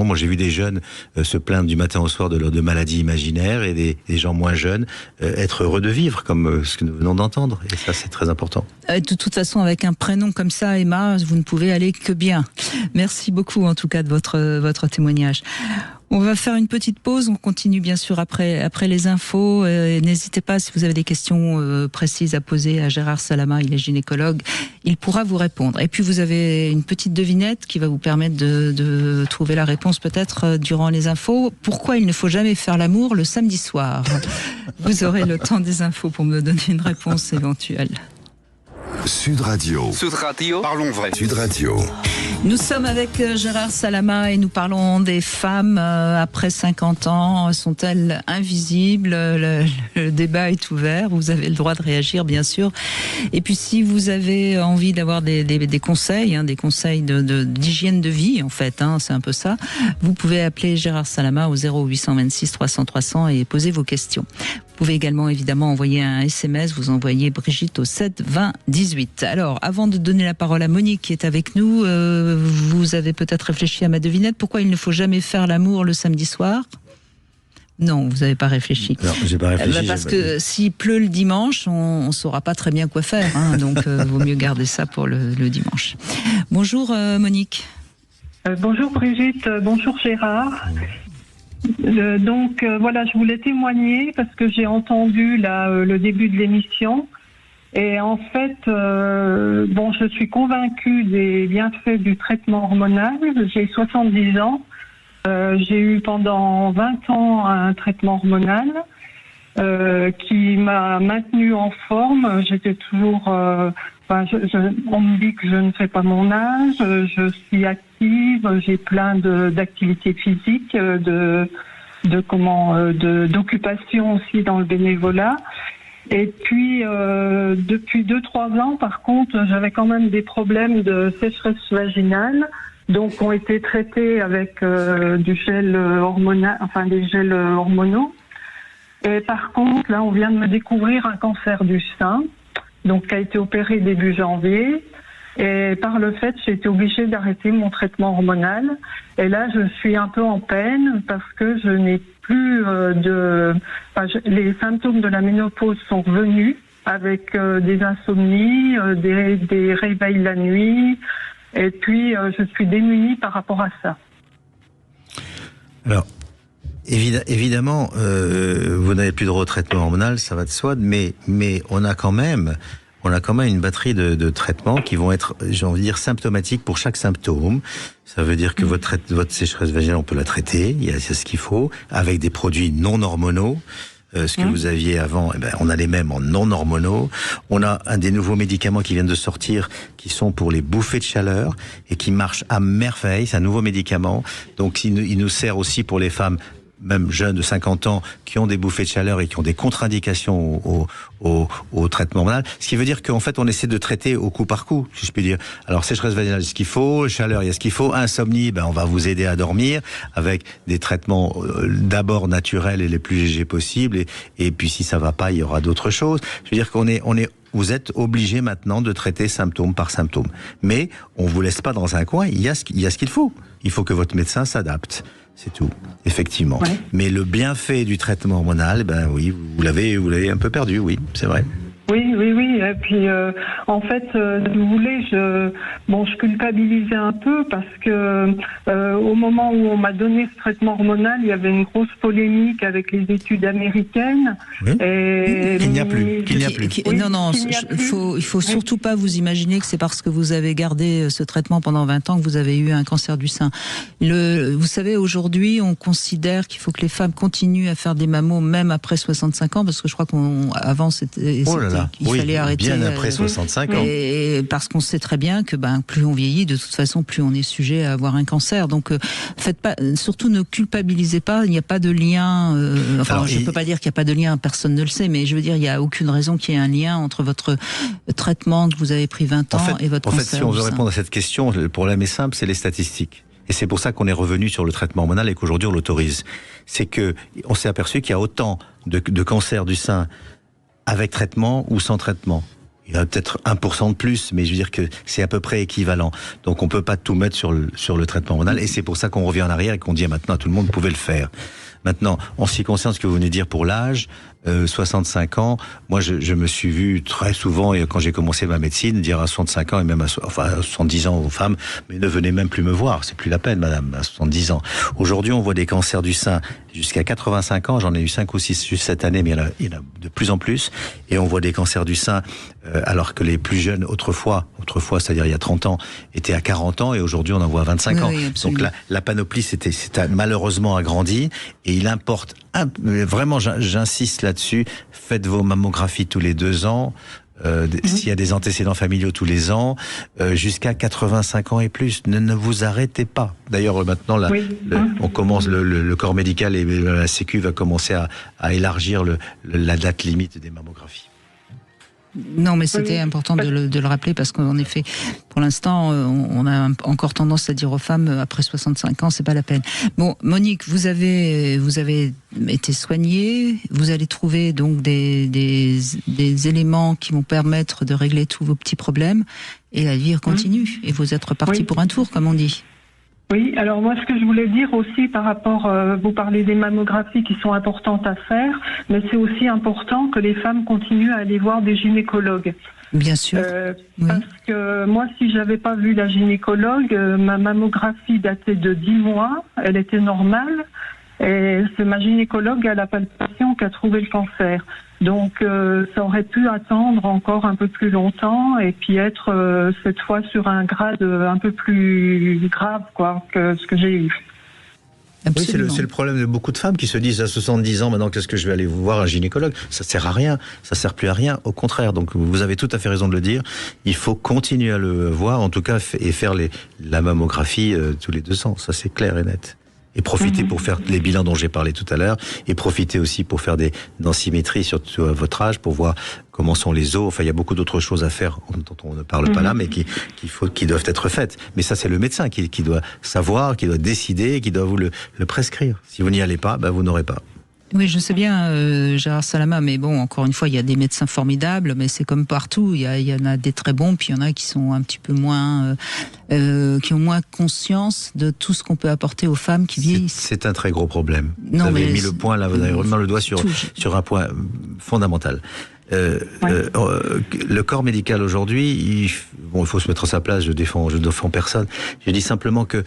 S3: Moi, j'ai vu des jeunes se plaindre du matin au soir de maladies imaginaires, et des gens moins jeunes être heureux de vivre, comme ce que nous venons d'entendre. Et ça, c'est très important.
S2: De toute façon, avec un prénom comme ça, Emma, vous ne pouvez aller que bien. Merci beaucoup, en tout cas, de votre témoignage. On va faire une petite pause. On continue bien sûr après les infos. N'hésitez pas, si vous avez des questions précises à poser à Gérard Salama, il est gynécologue, il pourra vous répondre. Et puis vous avez une petite devinette qui va vous permettre de trouver la réponse peut-être durant les infos. Pourquoi il ne faut jamais faire l'amour le samedi soir? Vous aurez le temps des infos pour me donner une réponse éventuelle.
S1: Sud Radio. Parlons vrai. Sud Radio.
S2: Nous sommes avec Gérard Salama et nous parlons des femmes après 50 ans. Sont-elles invisibles? Le débat est ouvert. Vous avez le droit de réagir, bien sûr. Et puis, si vous avez envie d'avoir des conseils, des conseils d'hygiène de vie, en fait, c'est un peu ça, vous pouvez appeler Gérard Salama au 0826 300 300 et poser vos questions. Vous pouvez également évidemment envoyer un SMS, vous envoyez Brigitte au 7 20 18. Alors, avant de donner la parole à Monique qui est avec nous, vous avez peut-être réfléchi à ma devinette. Pourquoi il ne faut jamais faire l'amour le samedi soir? Non, vous n'avez pas réfléchi.
S3: Non, j'ai pas réfléchi.
S2: Parce que s'il pleut le dimanche, on ne saura pas très bien quoi faire. Donc, vaut mieux garder ça pour le dimanche. Bonjour Monique.
S7: Bonjour Brigitte, bonjour Gérard. Voilà, je voulais témoigner parce que j'ai entendu le début de l'émission et en fait, je suis convaincue des bienfaits du traitement hormonal. J'ai 70 ans, j'ai eu pendant 20 ans un traitement hormonal qui m'a maintenue en forme. J'étais toujours, on me dit que je ne fais pas mon âge, je suis active, j'ai plein d'activités physiques, d'occupation aussi dans le bénévolat. Et puis depuis 2-3 ans, par contre, j'avais quand même des problèmes de sécheresse vaginale, donc ont été traités avec du gel hormonal, des gels hormonaux. Et par contre, là, on vient de me découvrir un cancer du sein, donc qui a été opéré début janvier. Et par le fait, j'ai été obligée d'arrêter mon traitement hormonal. Et là, je suis un peu en peine parce que je n'ai plus les symptômes de la ménopause sont revenus avec des insomnies, des réveils la nuit. Et puis, je suis démunie par rapport à ça.
S3: Alors, évidemment, vous n'avez plus de traitement hormonal, ça va de soi, mais on a quand même on a quand même une batterie de traitements qui vont être, j'ai envie de dire, symptomatiques pour chaque symptôme. Ça veut dire que votre sécheresse vaginale, on peut la traiter, il y a ce qu'il faut, avec des produits non hormonaux. Ce que vous aviez avant, on a les mêmes en non hormonaux. On a un des nouveaux médicaments qui viennent de sortir, qui sont pour les bouffées de chaleur et qui marchent à merveille. C'est un nouveau médicament, donc il nous sert aussi pour les femmes, même jeunes de 50 ans, qui ont des bouffées de chaleur et qui ont des contre-indications au traitement hormonal. Ce qui veut dire qu'en fait, on essaie de traiter au coup par coup, si je puis dire. Alors, sécheresse vaginale, il y a ce qu'il faut, chaleur, il y a ce qu'il faut, insomnie, on va vous aider à dormir avec des traitements d'abord naturels et les plus légers possibles. Et puis, si ça va pas, il y aura d'autres choses. Je veux dire vous êtes obligé maintenant de traiter symptôme par symptôme. Mais on vous laisse pas dans un coin, il y a ce qu'il faut. Il faut que votre médecin s'adapte. C'est tout, effectivement. Ouais. Mais le bienfait du traitement hormonal, oui, vous l'avez un peu perdu, oui, c'est vrai.
S7: Oui. Et puis, en fait, si vous voulez, je culpabilisais un peu parce que au moment où on m'a donné ce traitement hormonal, il y avait une grosse polémique avec les études américaines.
S3: Oui. Et qu'il n'y a plus.
S2: Il faut surtout pas vous imaginer que c'est parce que vous avez gardé ce traitement pendant 20 ans que vous avez eu un cancer du sein. Vous savez, aujourd'hui, on considère qu'il faut que les femmes continuent à faire des mammos même après 65 ans, parce que je crois qu'avant c'était il fallait arrêter
S3: bien après 65 ans.
S2: Et parce qu'on sait très bien que plus on vieillit, de toute façon, plus on est sujet à avoir un cancer. Donc, surtout ne culpabilisez pas. Il n'y a pas de lien. Je ne peux pas dire qu'il n'y a pas de lien. Personne ne le sait, mais je veux dire, il n'y a aucune raison qu'il y ait un lien entre votre traitement que vous avez pris 20 ans et votre cancer.
S3: En fait, si on veut répondre à cette question, le problème est simple, c'est les statistiques. Et c'est pour ça qu'on est revenu sur le traitement hormonal et qu'aujourd'hui on l'autorise. C'est que on s'est aperçu qu'il y a autant de cancers du sein avec traitement ou sans traitement. Il y a peut-être 1% de plus, mais je veux dire que c'est à peu près équivalent. Donc on peut pas tout mettre sur le traitement hormonal, et c'est pour ça qu'on revient en arrière et qu'on dit maintenant à tout le monde, vous pouvez le faire. Maintenant, en ce qui concerne ce que vous venez de dire pour l'âge, 65 ans, moi je me suis vu très souvent, et quand j'ai commencé ma médecine, dire à 65 ans et même à 70 ans aux femmes, mais ne venez même plus me voir, c'est plus la peine madame, à 70 ans. Aujourd'hui on voit des cancers du sein jusqu'à 85 ans, j'en ai eu 5 ou 6 juste cette année, mais il y en a de plus en plus, et on voit des cancers du sein alors que les plus jeunes autrefois, c'est-à-dire il y a 30 ans, étaient à 40 ans, et aujourd'hui on en voit à 25 ans.
S2: Oui,
S3: donc la panoplie s'est malheureusement agrandie, et il importe, vraiment j'insiste là-dessus, faites vos mammographies tous les 2 ans, s'il y a des antécédents familiaux tous les ans, jusqu'à 85 ans et plus. Ne vous arrêtez pas. D'ailleurs, maintenant, on commence, le corps médical et la Sécu va commencer à élargir la date limite des mammographies.
S2: Non, mais c'était important de le rappeler, parce qu'en effet, pour l'instant, on a encore tendance à dire aux femmes après 65 ans, c'est pas la peine. Bon, Monique, vous avez été soignée, vous allez trouver donc des éléments qui vont permettre de régler tous vos petits problèmes, et la vie continue. Et vous êtes reparti pour un tour, comme on dit.
S7: Oui, alors moi ce que je voulais dire aussi par rapport, vous parlez des mammographies qui sont importantes à faire, mais c'est aussi important que les femmes continuent à aller voir des gynécologues.
S2: Bien sûr. Oui.
S7: Parce que moi, si j'avais pas vu la gynécologue, ma mammographie datait de 10 mois, elle était normale, et c'est ma gynécologue à la palpation qui a trouvé le cancer. Donc ça aurait pu attendre encore un peu plus longtemps et puis être cette fois sur un grade un peu plus grave que ce que j'ai eu.
S2: Absolument.
S3: Oui, c'est le problème de beaucoup de femmes qui se disent à 70 ans, maintenant qu'est-ce que je vais aller voir un gynécologue? Ça sert à rien, ça sert plus à rien, au contraire. Donc vous avez tout à fait raison de le dire, il faut continuer à le voir, en tout cas, et faire la mammographie tous les 2 ans, ça c'est clair et net. Et profiter pour faire les bilans dont j'ai parlé tout à l'heure, et profiter aussi pour faire des densimétries, surtout à votre âge, pour voir comment sont les os. Enfin, il y a beaucoup d'autres choses à faire dont on ne parle pas là, mais qui doivent être faites. Mais ça, c'est le médecin qui doit savoir, qui doit décider, qui doit vous le prescrire. Si vous n'y allez pas, vous n'aurez pas.
S2: Oui, je sais bien, Gérard Salama, mais bon, encore une fois, il y a des médecins formidables, mais c'est comme partout, il y en a des très bons, puis il y en a qui sont un petit peu moins, qui ont moins conscience de tout ce qu'on peut apporter aux femmes qui vieillissent.
S3: C'est un très gros problème. Vous avez mis le point là, vous avez vraiment le doigt sur un point fondamental. Le corps médical aujourd'hui, il faut se mettre à sa place. Je défends personne. Je dis simplement que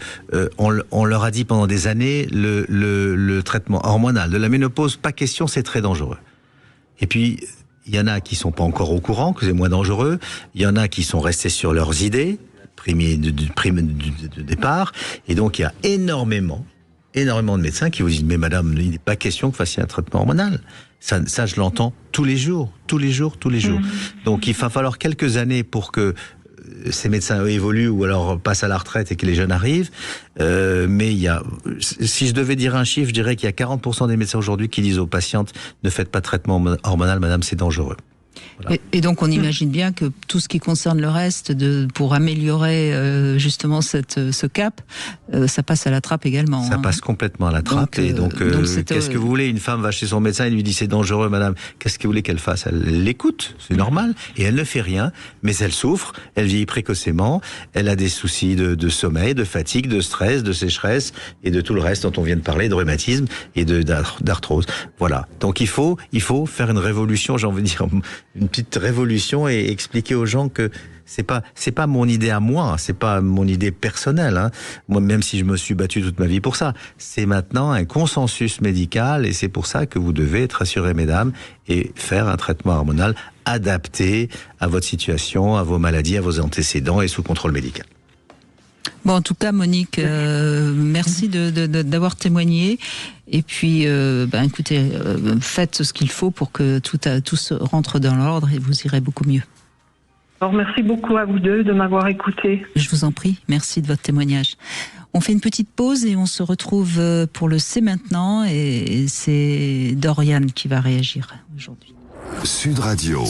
S3: on leur a dit pendant des années le traitement hormonal de la ménopause, pas question, c'est très dangereux. Et puis il y en a qui sont pas encore au courant que c'est moins dangereux. Il y en a qui sont restés sur leurs idées, prime de départ. Et donc, il y a énormément de médecins qui vous disent, mais madame, il n'est pas question que vous fassiez un traitement hormonal. Ça, je l'entends tous les jours. Donc, il va falloir quelques années pour que ces médecins évoluent ou alors passent à la retraite et que les jeunes arrivent. Mais si je devais dire un chiffre, je dirais qu'il y a 40% des médecins aujourd'hui qui disent aux patientes, ne faites pas de traitement hormonal, madame, c'est dangereux.
S2: Voilà. Et donc on imagine bien que tout ce qui concerne le reste, pour améliorer justement ce cap, ça passe à la trappe également.
S3: Ça passe complètement à la trappe. Donc qu'est-ce que vous voulez? Une femme va chez son médecin et lui dit c'est dangereux, madame. Qu'est-ce que vous voulez qu'elle fasse? Elle l'écoute, c'est normal. Et elle ne fait rien, mais elle souffre, elle vieillit précocement, elle a des soucis de sommeil, de fatigue, de stress, de sécheresse et de tout le reste dont on vient de parler, de rhumatisme et d'arthrose. Voilà. Donc il faut faire une révolution, j'ai envie de dire une petite révolution et expliquer aux gens que c'est pas mon idée à moi, c'est pas mon idée personnelle, hein. Moi, même si je me suis battu toute ma vie pour ça, c'est maintenant un consensus médical et c'est pour ça que vous devez être assurés, mesdames, et faire un traitement hormonal adapté à votre situation, à vos maladies, à vos antécédents et sous contrôle médical.
S2: Bon, en tout cas, Monique, merci d'avoir témoigné. Et puis, écoutez, faites ce qu'il faut pour que tout rentre dans l'ordre et vous irez beaucoup mieux.
S7: Alors, merci beaucoup à vous deux de m'avoir écouté.
S2: Je vous en prie, merci de votre témoignage. On fait une petite pause et on se retrouve pour le C'est maintenant. Et c'est Dorian qui va réagir aujourd'hui.
S1: Sud Radio.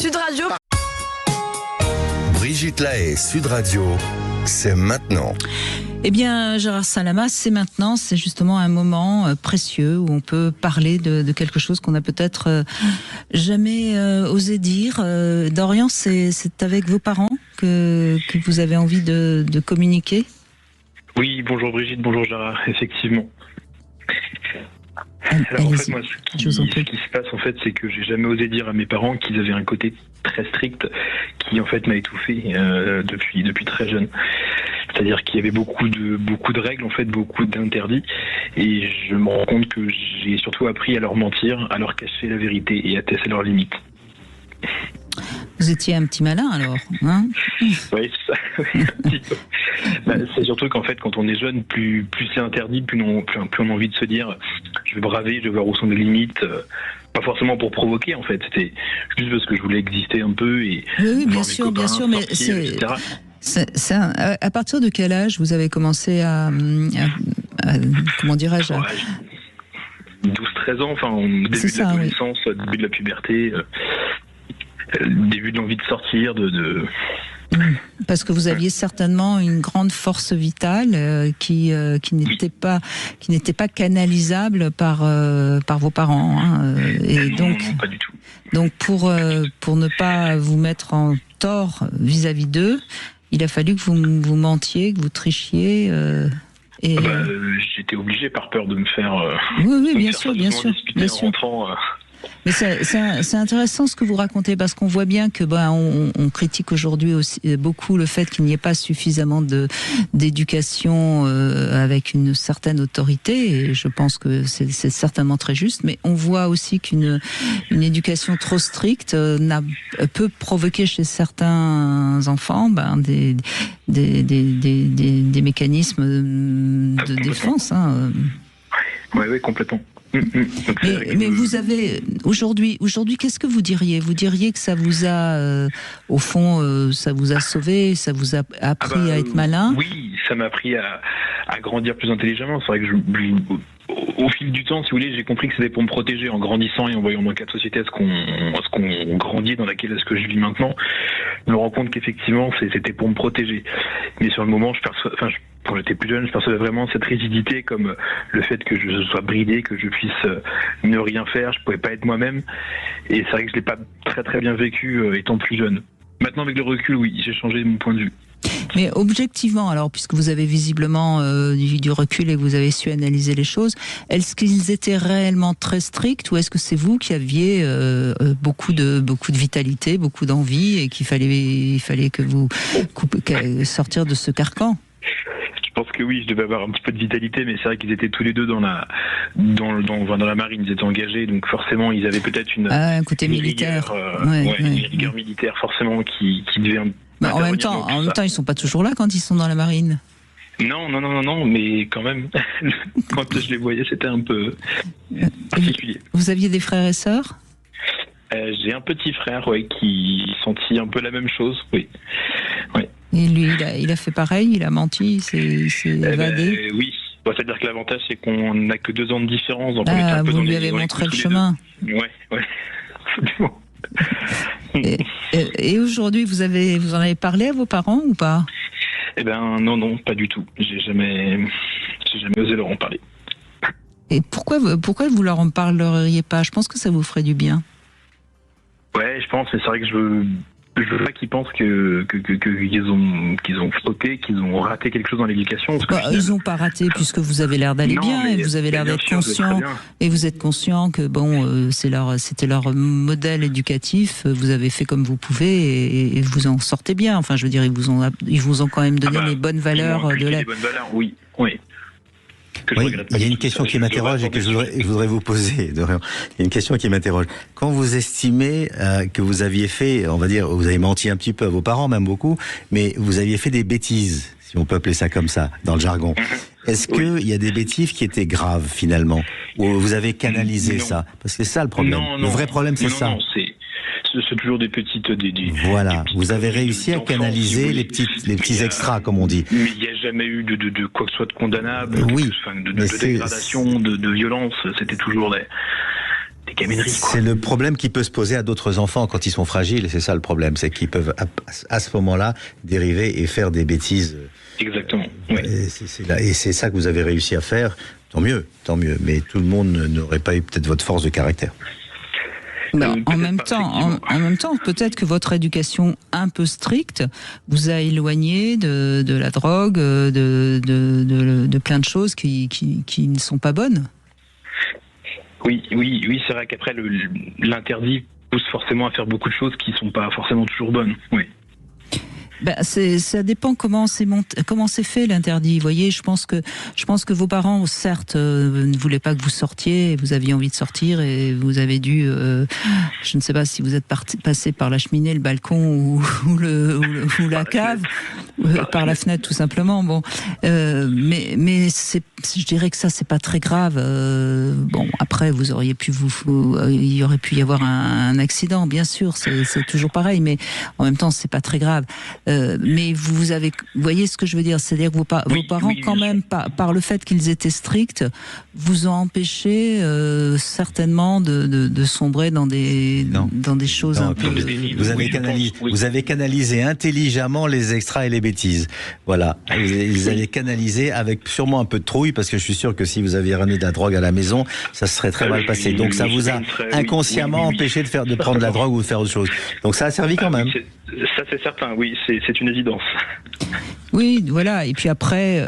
S1: Brigitte Lahaie, Sud Radio. C'est maintenant.
S2: Eh bien, Gérard Salama, c'est maintenant. C'est justement un moment précieux où on peut parler de quelque chose qu'on n'a peut-être jamais osé dire. Dorian, c'est avec vos parents que vous avez envie de communiquer?
S8: Oui, bonjour Brigitte, bonjour Gérard, effectivement. Alors en fait, moi, ce qui se passe, en fait, c'est que j'ai jamais osé dire à mes parents qu'ils avaient un côté très strict qui, en fait, m'a étouffé depuis très jeune. C'est-à-dire qu'il y avait beaucoup de règles, en fait, beaucoup d'interdits, et je me rends compte que j'ai surtout appris à leur mentir, à leur cacher la vérité et à tester leurs limites.
S2: Vous étiez un petit malin alors, hein?
S8: Oui, c'est ça. C'est surtout qu'en fait, quand on est jeune, plus c'est interdit, plus on a envie de se dire je vais braver, je vais voir où sont mes limites. Pas forcément pour provoquer, en fait. C'était juste parce que je voulais exister un peu et
S2: oui, bien sûr, mais c'est à partir de quel âge vous avez commencé à comment dirais-je,
S8: 12-13 ans, enfin, au début de l'adolescence, début de la puberté. Début de l'envie de sortir,
S2: Parce que vous aviez certainement une grande force vitale qui n'était pas canalisable par vos parents, hein, et donc
S8: non, pas du tout.
S2: Donc pour ne pas vous mettre en tort vis-à-vis d'eux, il a fallu que vous mentiez, que vous trichiez.
S8: J'étais obligé par peur de me faire.
S2: Oui, bien sûr.
S8: Rentrant,
S2: Mais c'est intéressant ce que vous racontez, parce qu'on voit bien que on critique aujourd'hui aussi beaucoup le fait qu'il n'y ait pas suffisamment d'éducation avec une certaine autorité, et je pense que c'est certainement très juste, mais on voit aussi qu'une éducation trop stricte peut provoquer chez certains enfants des mécanismes de défense. Hein.
S8: Oui, complètement.
S2: Mais vous avez aujourd'hui, qu'est-ce que vous diriez? Vous diriez que ça vous a, au fond, ça vous a sauvé, ça vous a appris à être malin?
S8: Oui, ça m'a appris à grandir plus intelligemment. C'est vrai que au fil du temps, si vous voulez, j'ai compris que c'était pour me protéger en grandissant et en voyant dans quelle société est-ce qu'on grandit, dans laquelle est-ce que je vis maintenant. Je me rends compte qu'effectivement, c'était pour me protéger. Mais sur le moment, quand j'étais plus jeune, je percevais vraiment cette rigidité comme le fait que je sois bridé, que je puisse ne rien faire, je pouvais pas être moi-même. Et c'est vrai que je l'ai pas très très bien vécu étant plus jeune. Maintenant, avec le recul, oui, j'ai changé mon point de vue.
S2: Mais objectivement, alors, puisque vous avez visiblement du recul et que vous avez su analyser les choses, est-ce qu'ils étaient réellement très stricts, ou est-ce que c'est vous qui aviez beaucoup de vitalité, beaucoup d'envie, et qu'il fallait que vous sortir de ce carcan?
S8: pense que oui, je devais avoir un petit peu de vitalité, mais c'est vrai qu'ils étaient tous les deux dans la marine, ils étaient engagés, donc forcément ils avaient peut-être
S2: un côté militaire,
S8: une rigueur militaire forcément qui devait.
S2: En même temps, ils sont pas toujours là quand ils sont dans la marine.
S8: Non, mais quand même, quand je les voyais, c'était un peu particulier.
S2: Vous aviez des frères et sœurs?
S8: J'ai un petit frère, qui sentit un peu la même chose, oui. Ouais.
S2: Et lui, il a fait pareil, il a menti, il s'est évadé.
S8: Oui, c'est-à-dire que l'avantage, c'est qu'on n'a que 2 ans de différence. Donc
S2: vous lui avez montré le chemin.
S8: Ouais, absolument.
S2: Et aujourd'hui, vous en avez parlé à vos parents ou pas?
S8: Non, pas du tout. J'ai jamais osé leur en parler.
S2: Et pourquoi vous leur en parleriez pas? Je pense que ça vous ferait du bien.
S8: Ouais, je pense, mais c'est vrai que je veux pas qu'ils pensent qu'ils ont flotté, qu'ils ont raté quelque chose dans l'éducation.
S2: Ils n'ont pas raté puisque vous avez l'air d'aller bien et vous avez l'air d'être conscient. Et vous êtes conscient que c'était leur modèle éducatif. Vous avez fait comme vous pouvez et vous en sortez bien. Enfin, je veux dire, ils vous ont quand même donné les bonnes valeurs de la.
S8: Les bonnes valeurs, oui.
S3: Oui, il y a une question qui m'interroge et que je voudrais vous poser, Dorian. Il y a une question qui m'interroge. Quand vous estimez que vous aviez fait, on va dire, vous avez menti un petit peu à vos parents, même beaucoup, mais vous aviez fait des bêtises, si on peut appeler ça comme ça, dans le jargon. Est-ce qu'il y a des bêtises qui étaient graves, finalement? Ou vous avez canalisé ça? Parce que c'est ça le problème. Le vrai problème, c'est ça.
S8: Non, c'est toujours des petites...
S3: Voilà, vous avez réussi à canaliser les petits extras, comme on dit.
S8: Mais il n'y a jamais eu de quoi que ce soit de condamnable, de dégradation, de violence, c'était toujours des camineries.
S3: C'est le problème qui peut se poser à d'autres enfants quand ils sont fragiles, et c'est ça le problème, c'est qu'ils peuvent à ce moment-là dériver et faire des bêtises.
S8: Exactement, oui.
S3: Et c'est ça que vous avez réussi à faire, tant mieux, mais tout le monde n'aurait pas eu peut-être votre force de caractère.
S2: En même temps, peut-être que votre éducation un peu stricte vous a éloigné de la drogue, de plein de choses qui ne sont pas bonnes.
S8: Oui, c'est vrai qu'après l'interdit pousse forcément à faire beaucoup de choses qui ne sont pas forcément toujours bonnes. Oui.
S2: Ça dépend comment c'est fait l'interdit. Vous voyez, je pense que vos parents, certes, ne voulaient pas que vous sortiez. Vous aviez envie de sortir et vous avez dû, je ne sais pas si vous êtes passé par la cheminée, le balcon ou la cave, par la fenêtre tout simplement. Bon, mais je dirais que ça c'est pas très grave. Après vous auriez pu il y aurait pu y avoir un accident, bien sûr, c'est toujours pareil, mais en même temps c'est pas très grave. Mais vous voyez ce que je veux dire, c'est-à-dire que vos parents, quand même, par le fait qu'ils étaient stricts, vous ont empêché certainement de sombrer dans des choses un peu.
S3: Vous avez canalisé intelligemment les extras et les bêtises. Voilà, ils allaient canaliser avec sûrement un peu de trouille, parce que je suis sûr que si vous aviez ramené de la drogue à la maison, ça se serait très mal passé. Donc ça vous a inconsciemment empêché de prendre de la drogue ou de faire autre chose. Donc ça a servi quand même.
S8: Ça c'est certain, oui, c'est une évidence.
S2: Oui, voilà. Et puis après,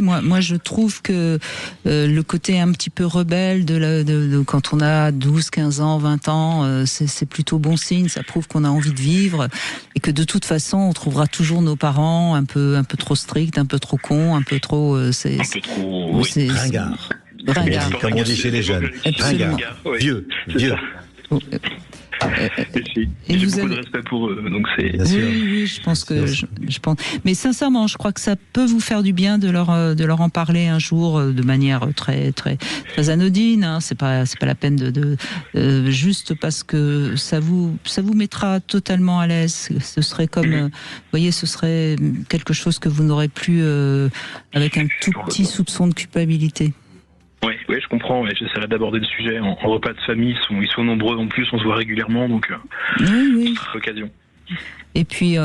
S2: moi, je trouve que le côté un petit peu rebelle de quand on a 12, 15 ans, 20 ans, c'est plutôt bon signe. Ça prouve qu'on a envie de vivre et que de toute façon, on trouvera toujours nos parents un peu trop stricts, un peu trop cons, un peu trop.
S3: Ringard. Comme on dit chez les jeunes.
S2: Ringard.
S3: Vieux.
S8: Et j'ai beaucoup de respect pour eux, donc c'est.
S2: Oui, je pense que je pense. Mais sincèrement, je crois que ça peut vous faire du bien de leur en parler un jour de manière très très très anodine. Hein. C'est pas la peine de juste parce que ça vous mettra totalement à l'aise. Ce serait comme, vous voyez, ce serait quelque chose que vous n'aurez plus avec un tout petit soupçon de culpabilité.
S8: Oui, je comprends. J'essaierai d'aborder le sujet en repas de famille. Ils sont nombreux en plus, on se voit régulièrement, donc
S2: oui.
S8: c'est l'occasion.
S2: Et puis,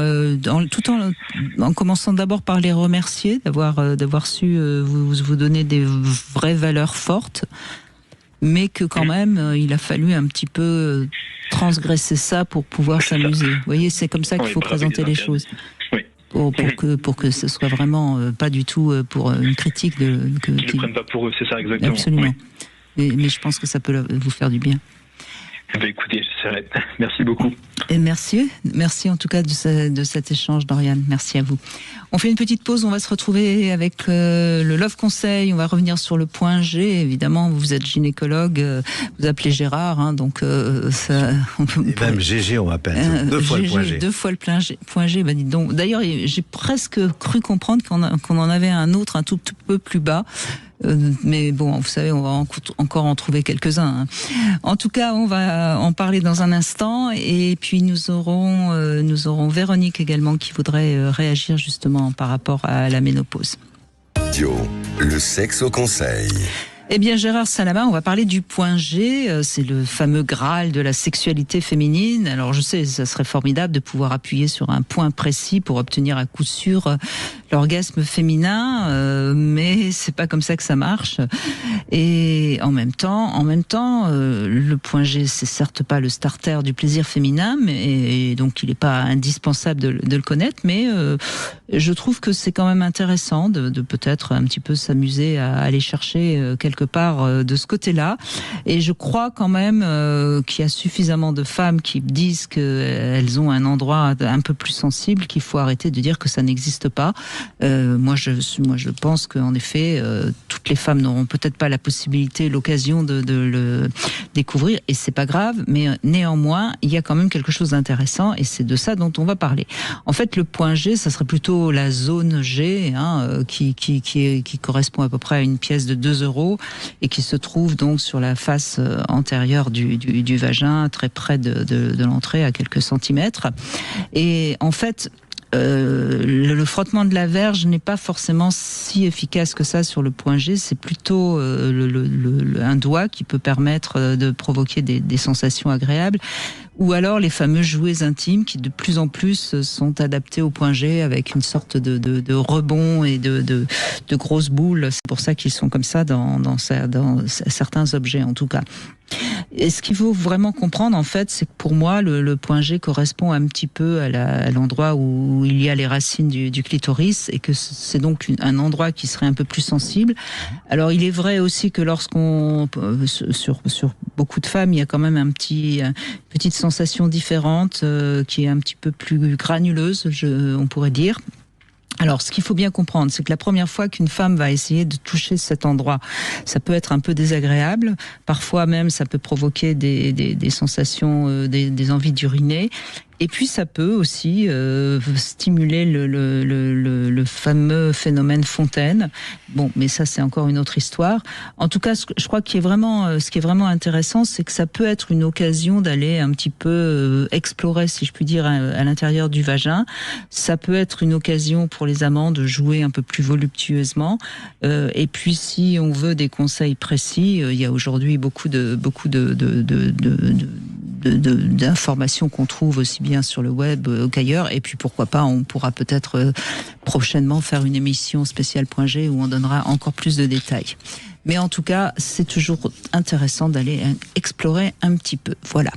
S2: tout en commençant d'abord par les remercier d'avoir su vous donner des vraies valeurs fortes, mais que quand même, il a fallu un petit peu transgresser ça pour pouvoir s'amuser. Vous voyez, c'est comme ça qu'il faut présenter les choses. Pour que ce soit vraiment pas du tout pour une critique
S8: qu'ils ne prennent pas pour eux, c'est ça exactement.
S2: Absolument. Oui. Mais je pense que ça peut vous faire du bien.
S8: Écoutez, j'essaierai. Merci beaucoup.
S2: Et merci en tout cas de cet échange, Dorian. Merci à vous. On fait une petite pause, on va se retrouver avec le Love Conseil, on va revenir sur le point G. Évidemment, vous êtes gynécologue, vous appelez Gérard, hein, donc ça...
S3: Même GG, on m'appelle, 2 fois le point G.
S2: 2 fois le point G, dites donc. D'ailleurs, j'ai presque cru comprendre qu'on en avait un autre un tout peu plus bas. Mais bon, vous savez, on va encore en trouver quelques-uns. Hein. En tout cas, on va en parler dans un instant. Et puis, nous aurons Véronique également qui voudrait réagir justement par rapport à la ménopause.
S1: Le sexe au conseil.
S2: Eh bien, Gérard Salama, on va parler du point G. C'est le fameux Graal de la sexualité féminine. Alors, je sais, ça serait formidable de pouvoir appuyer sur un point précis pour obtenir à coup sûr l'orgasme féminin, mais c'est pas comme ça que ça marche. Et en même temps, le point G, c'est certes pas le starter du plaisir féminin, et donc il n'est pas indispensable de le connaître, mais je trouve que c'est quand même intéressant de peut-être un petit peu s'amuser à aller chercher quelque part de ce côté-là. Et je crois quand même qu'il y a suffisamment de femmes qui disent qu'elles ont un endroit un peu plus sensible, qu'il faut arrêter de dire que ça n'existe pas. Moi, je pense qu'en effet, toutes les femmes n'auront peut-être pas la possibilité, l'occasion de le découvrir, et c'est pas grave, mais néanmoins, il y a quand même quelque chose d'intéressant, et c'est de ça dont on va parler. En fait, le point G, ça serait plutôt la zone G, hein, qui correspond à peu près à une pièce de 2 € et qui se trouve donc sur la face antérieure du vagin, très près de l'entrée, à quelques centimètres. Et en fait, le frottement de la verge n'est pas forcément si efficace que ça sur le point G. C'est plutôt un doigt qui peut permettre de provoquer des sensations agréables. Ou alors les fameux jouets intimes qui de plus en plus sont adaptés au point G avec une sorte de rebond et de grosses boules. C'est pour ça qu'ils sont comme ça dans certains objets en tout cas. Et ce qu'il faut vraiment comprendre en fait, c'est que pour moi le point G correspond un petit peu à l'endroit où il y a les racines du clitoris, et que c'est donc un endroit qui serait un peu plus sensible. Alors il est vrai aussi que lorsqu'on sur beaucoup de femmes, il y a quand même une petite sensation différente qui est un petit peu plus granuleuse, on pourrait dire. Alors, ce qu'il faut bien comprendre, c'est que la première fois qu'une femme va essayer de toucher cet endroit, ça peut être un peu désagréable. Parfois même, ça peut provoquer des sensations, des envies d'uriner. Et puis ça peut aussi stimuler le fameux phénomène fontaine. Bon, mais ça c'est encore une autre histoire. En tout cas, je crois ce qui est vraiment intéressant, c'est que ça peut être une occasion d'aller un petit peu explorer, si je puis dire, à l'intérieur du vagin. Ça peut être une occasion pour les amants de jouer un peu plus voluptueusement. Et puis si on veut des conseils précis, il y a aujourd'hui beaucoup d'informations qu'on trouve aussi bien sur le web qu'ailleurs, et puis pourquoi pas, on pourra peut-être prochainement faire une émission spéciale point G où on donnera encore plus de détails. Mais en tout cas, c'est toujours intéressant d'aller explorer un petit peu. Voilà.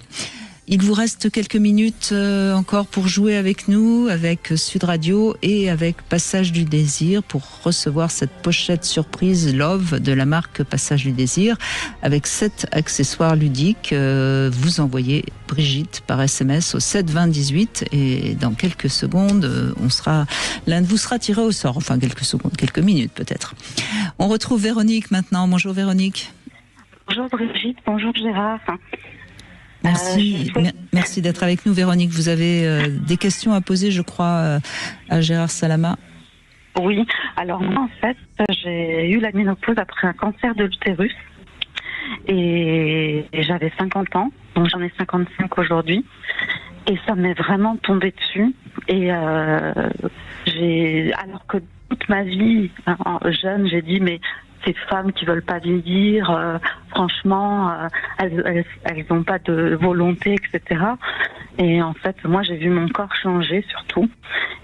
S2: Il vous reste quelques minutes encore pour jouer avec nous, avec Sud Radio et avec Passage du Désir, pour recevoir cette pochette surprise Love de la marque Passage du Désir, avec 7 accessoires ludiques. Vous envoyez Brigitte par SMS au 7 20 18, et dans quelques secondes, l'un de vous sera tiré au sort. Enfin, quelques minutes peut-être. On retrouve Véronique maintenant. Bonjour Véronique.
S5: Bonjour Brigitte, bonjour Gérard.
S2: Merci d'être avec nous, Véronique. Vous avez des questions à poser, je crois, à Gérard Salama.
S6: Oui, alors moi, en fait, j'ai eu la ménopause après un cancer de l'utérus, et j'avais 50 ans, donc j'en ai 55 aujourd'hui, et ça m'est vraiment tombé dessus. Et alors que toute ma vie, jeune, j'ai dit, mais ces femmes qui veulent pas vieillir, franchement, elles n'ont pas de volonté, etc. Et en fait, moi, j'ai vu mon corps changer surtout.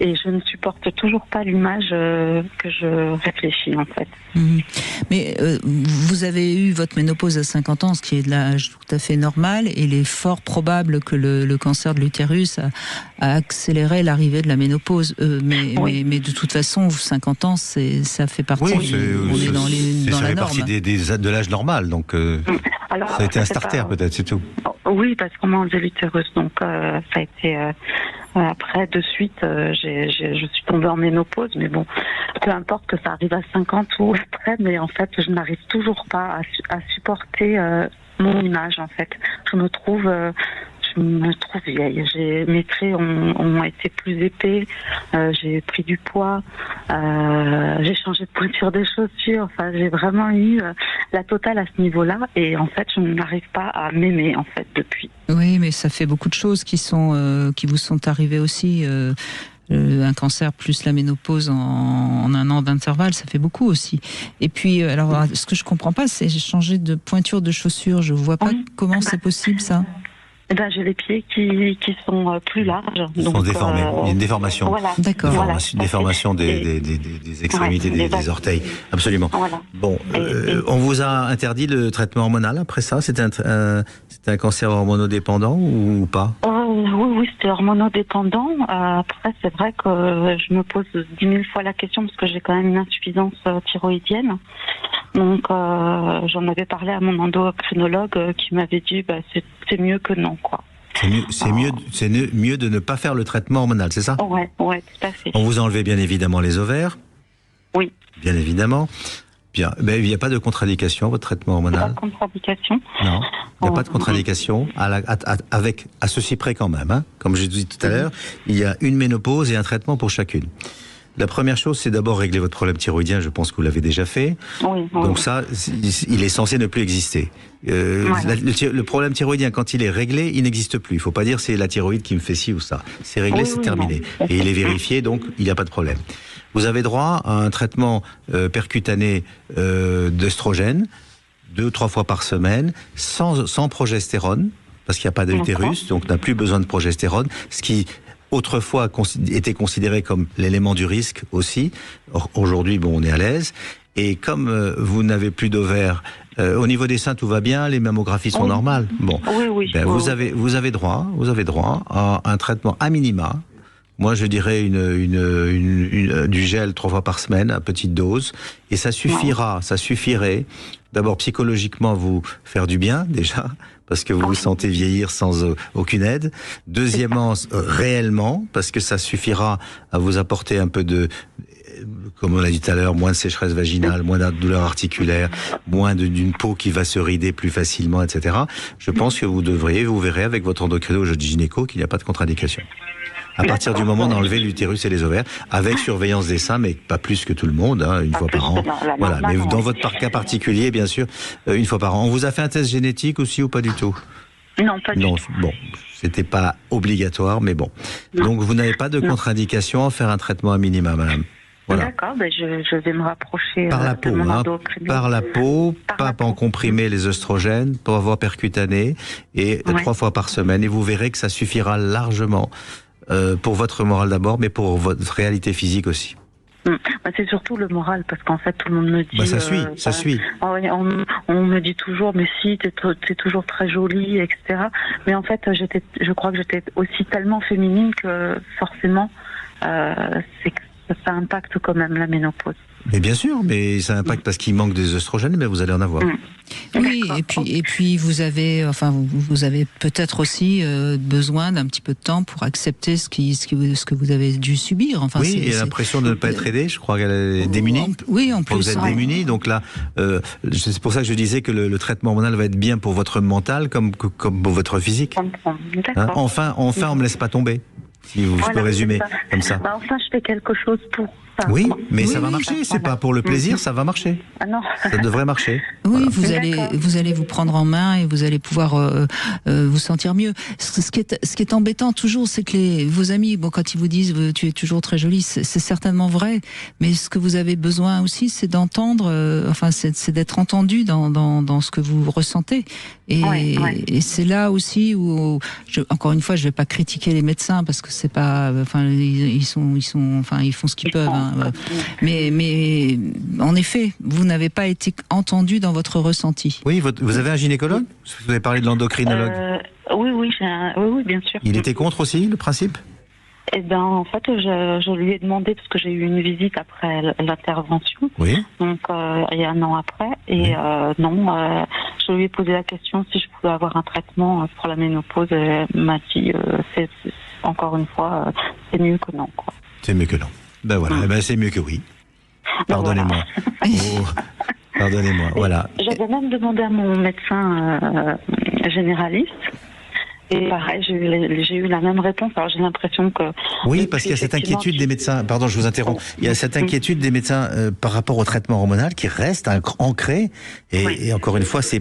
S5: et je ne supporte toujours pas l'image que je réfléchis en fait.
S2: Mais vous avez eu votre ménopause à 50 ans, ce qui est de l'âge tout à fait normal, et il est fort probable que le cancer de l'utérus a accéléré l'arrivée de la ménopause. Mais de toute façon, 50 ans, ça fait partie.
S3: Oui,
S2: on est dans la norme.
S3: Ça fait partie de l'âge normal, donc
S5: Alors,
S3: ça a été un starter peut-être, c'est tout.
S5: Oui, parce qu'on m'a enlevé l'utérus, donc ça a été. Après, de suite, je suis tombée en ménopause, mais bon, peu importe que ça arrive à 50 ou après, mais en fait, je n'arrive toujours pas à supporter mon image, en fait. Je me trouve vieille. Mes traits ont été plus épais, j'ai pris du poids, j'ai changé de pointure des chaussures, enfin, j'ai vraiment eu la totale à ce niveau-là, et en fait, je n'arrive pas à m'aimer, en fait, depuis.
S2: Oui, mais ça fait beaucoup de choses qui vous sont arrivées aussi. Un cancer plus la ménopause en un an d'intervalle, ça fait beaucoup aussi. Et puis, alors, ce que je comprends pas, c'est j'ai changé de pointure de chaussures. Je vois pas comment c'est possible, ça.
S5: Eh ben, j'ai les pieds qui sont plus larges.
S3: Ils sont déformés. Il y a une déformation.
S5: Voilà.
S2: D'accord.
S3: Une déformation des extrémités des orteils. Absolument.
S5: Voilà.
S3: Bon, on vous a interdit le traitement hormonal après ça? C'était un cancer hormonodépendant ou pas?
S5: Oui, c'était hormonodépendant. Après, c'est vrai que je me pose 10 000 fois la question parce que j'ai quand même une insuffisance thyroïdienne. Donc, j'en avais parlé à mon endocrinologue qui m'avait dit c'est mieux que non, quoi.
S3: C'est mieux de ne pas faire le traitement hormonal, c'est ça?
S5: Ouais, tout à fait.
S3: On vous a enlevé bien évidemment les ovaires?
S5: Oui.
S3: Bien évidemment. Bien, il n'y a pas de contre-indication, votre traitement hormonal?
S5: Pas de contre-indication.
S3: Non, il n'y a pas de contre-indication, à ceci près quand même. Hein. Comme je dit tout à l'heure, il y a une ménopause et un traitement pour chacune. La première chose, c'est d'abord régler votre problème thyroïdien, je pense que vous l'avez déjà fait.
S5: Oui.
S3: Donc ça, il est censé ne plus exister. Voilà. Le problème thyroïdien, quand il est réglé, il n'existe plus. Il ne faut pas dire c'est la thyroïde qui me fait ci ou ça. C'est réglé, c'est terminé. Et il est vérifié, donc il n'y a pas de problème. Vous avez droit à un traitement percutané d'œstrogène, 2 ou 3 fois par semaine, sans progestérone, parce qu'il n'y a pas d'utérus, donc on n'a plus besoin de progestérone, ce qui autrefois était considéré comme l'élément du risque aussi. Aujourd'hui, on est à l'aise. Et comme vous n'avez plus d'ovaires, au niveau des seins, tout va bien, les mammographies sont normales. Bon, vous avez droit à un traitement à minima. Moi, je dirais du gel 3 fois par semaine, à petite dose, et ça suffirait d'abord psychologiquement vous faire du bien déjà, parce que vous vous sentez vieillir sans aucune aide. Deuxièmement, réellement, parce que ça suffira à vous apporter un peu de, comme on l'a dit tout à l'heure, moins de sécheresse vaginale, moins de douleurs articulaires, moins d'une peau qui va se rider plus facilement, etc. Je pense que vous verrez avec votre endocrinologue gynéco qu'il n'y a pas de contre-indication. À partir du moment d'enlever l'utérus et les ovaires, avec surveillance des seins, mais pas plus que tout le monde, une fois par an. Voilà. Mais dans votre cas particulier, bien sûr, une fois par an. On vous a fait un test génétique aussi ou pas du tout?
S5: Non, pas du tout.
S3: Bon, c'était pas obligatoire, mais bon. Non. Donc vous n'avez pas de contre-indication à faire un traitement à minima, madame. Voilà.
S5: D'accord, je vais me rapprocher
S3: par la peau, par la peau, pas en comprimé les œstrogènes, pour avoir percutané, et 3 fois par semaine, et vous verrez que ça suffira largement. Pour votre moral d'abord, mais pour votre réalité physique aussi.
S5: C'est surtout le moral, parce qu'en fait, tout le monde me dit...
S3: ça suit.
S5: On me dit toujours, mais si, t'es toujours très jolie, etc. Mais en fait, je crois que j'étais aussi tellement féminine que forcément, ça impacte quand même la ménopause.
S3: Mais bien sûr, mais ça impacte parce qu'il manque des œstrogènes, mais vous allez en avoir.
S2: Oui, et puis vous avez peut-être aussi besoin d'un petit peu de temps pour accepter ce que vous avez dû subir. Enfin,
S3: oui, et l'impression de ne pas être aidé, je crois qu'elle est démunie.
S2: Oui, en plus.
S3: Vous êtes démunie, donc là, c'est pour ça que je disais que le traitement hormonal va être bien pour votre mental comme pour votre physique.
S5: D'accord.
S3: Enfin, on me laisse pas tomber. Si je peux résumer comme ça.
S5: Enfin, je fais quelque chose pour. Enfin,
S3: oui,
S5: bon.
S3: mais ça va marcher. C'est pas pour le plaisir, ça va marcher.
S5: Ah non.
S3: Ça devrait marcher.
S2: Oui,
S3: voilà.
S2: vous allez vous prendre en main et vous allez pouvoir vous sentir mieux. Ce qui est embêtant toujours, c'est que vos amis, bon, quand ils vous disent tu es toujours très jolie, c'est certainement vrai. Mais ce que vous avez besoin aussi, c'est d'entendre, c'est d'être entendu dans ce que vous ressentez. Et c'est là aussi où, encore une fois, je vais pas critiquer les médecins parce que c'est pas, ils font ce qu'ils peuvent. Hein. Mais en effet, vous n'avez pas été entendu dans votre ressenti.
S3: Oui, vous avez un gynécologue ? Vous avez parlé de l'endocrinologue.
S5: Oui, bien sûr.
S3: Il était contre aussi le principe ?
S5: Eh ben, en fait, je lui ai demandé, parce que j'ai eu une visite après l'intervention,
S3: oui.
S5: Donc il y a un an après, et oui. Je lui ai posé la question si je pouvais avoir un traitement pour la ménopause, et elle m'a dit, encore une fois, c'est mieux que non, quoi.
S3: C'est mieux que non. Ben voilà, ben c'est mieux que oui. Pardonnez-moi. Pardonnez-moi, voilà.
S5: J'avais même demandé à mon médecin généraliste. Et pareil, j'ai eu la même réponse. Alors j'ai l'impression que...
S3: Oui, parce qu'il y a cette inquiétude des médecins... Pardon, je vous interromps. Il y a cette inquiétude des médecins par rapport au traitement hormonal qui reste ancré. Et encore une fois, c'est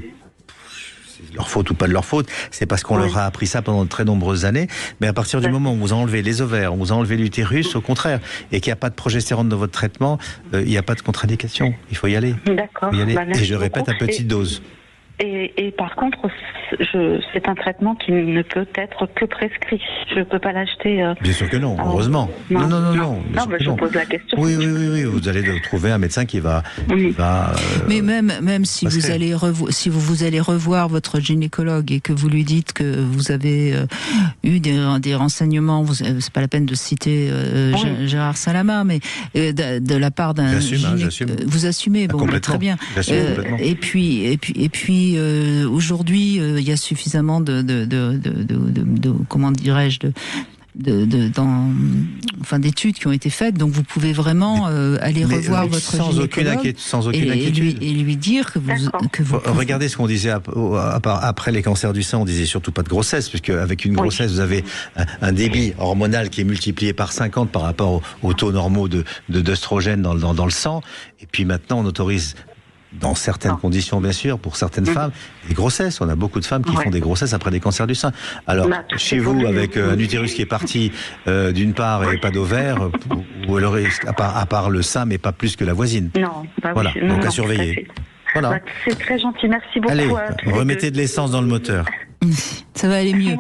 S3: leur faute ou pas de leur faute. C'est parce qu'on leur a appris ça pendant de très nombreuses années. Mais à partir du moment où vous enlevez les ovaires, on vous a enlevé l'utérus, au contraire, et qu'il n'y a pas de progestérone dans votre traitement, il n'y a pas de contre-indication. Il faut y aller.
S5: D'accord.
S3: Il faut y aller. Et je répète, à petite dose.
S5: Et par contre, c'est un traitement qui ne peut être que prescrit. Je ne peux pas l'acheter.
S3: Bien sûr que non, heureusement. Non.
S5: Non, mais je pose la question.
S3: Oui. Vous allez trouver un médecin qui va.
S2: Mais même si vous allez revoir votre gynécologue et que vous lui dites que vous avez eu des renseignements, c'est pas la peine de citer Gérard Salama, mais de la part d'un
S3: J'assume.
S2: Vous assumez, bon, très bien. Et puis aujourd'hui, il y a suffisamment comment dirais-je, d'études qui ont été faites, donc vous pouvez vraiment aller revoir votre gynécologue
S3: sans aucune inquiétude
S2: et lui dire que vous
S3: regardez ce qu'on disait après les cancers du sein, on disait surtout pas de grossesse, puisque avec une grossesse vous avez un débit hormonal qui est multiplié par 50 par rapport aux taux normaux d'œstrogène dans le sang, et puis maintenant on autorise dans certaines conditions, bien sûr, pour certaines femmes, des grossesses. On a beaucoup de femmes qui font des grossesses après des cancers du sein. Alors, chez vous, avec un utérus qui est parti d'une part et pas d'ovaire, ou alors, à part le sein, mais pas plus que la voisine.
S5: Non,
S3: voilà, donc à surveiller. Voilà.
S5: C'est très gentil, merci beaucoup.
S3: Allez, remettez de l'essence dans le moteur.
S2: Ça va aller mieux.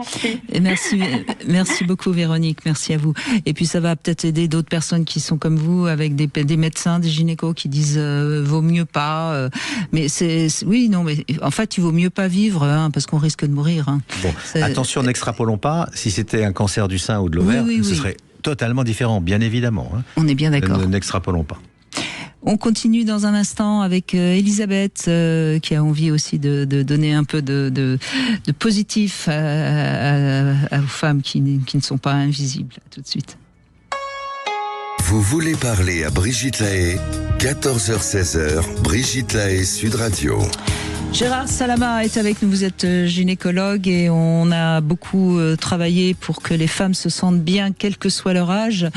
S2: Merci beaucoup Véronique, merci à vous. Et puis ça va peut-être aider d'autres personnes qui sont comme vous, avec des médecins, des gynécos qui disent vaut mieux pas. Mais mais en fait il vaut mieux pas vivre, parce qu'on risque de mourir.
S3: Bon, attention, n'extrapolons pas. Si c'était un cancer du sein ou de l'ovaire, ce serait totalement différent, bien évidemment.
S2: On est bien d'accord.
S3: N'extrapolons pas.
S2: On continue dans un instant avec Elisabeth qui a envie aussi de donner un peu de positif aux femmes qui ne sont pas invisibles. À tout de suite.
S1: Vous voulez parler à Brigitte Lahaie, 14h-16h, Brigitte Lahaie, Sud Radio.
S2: Gérard Salama est avec nous, vous êtes gynécologue et on a beaucoup travaillé pour que les femmes se sentent bien quel que soit leur âge.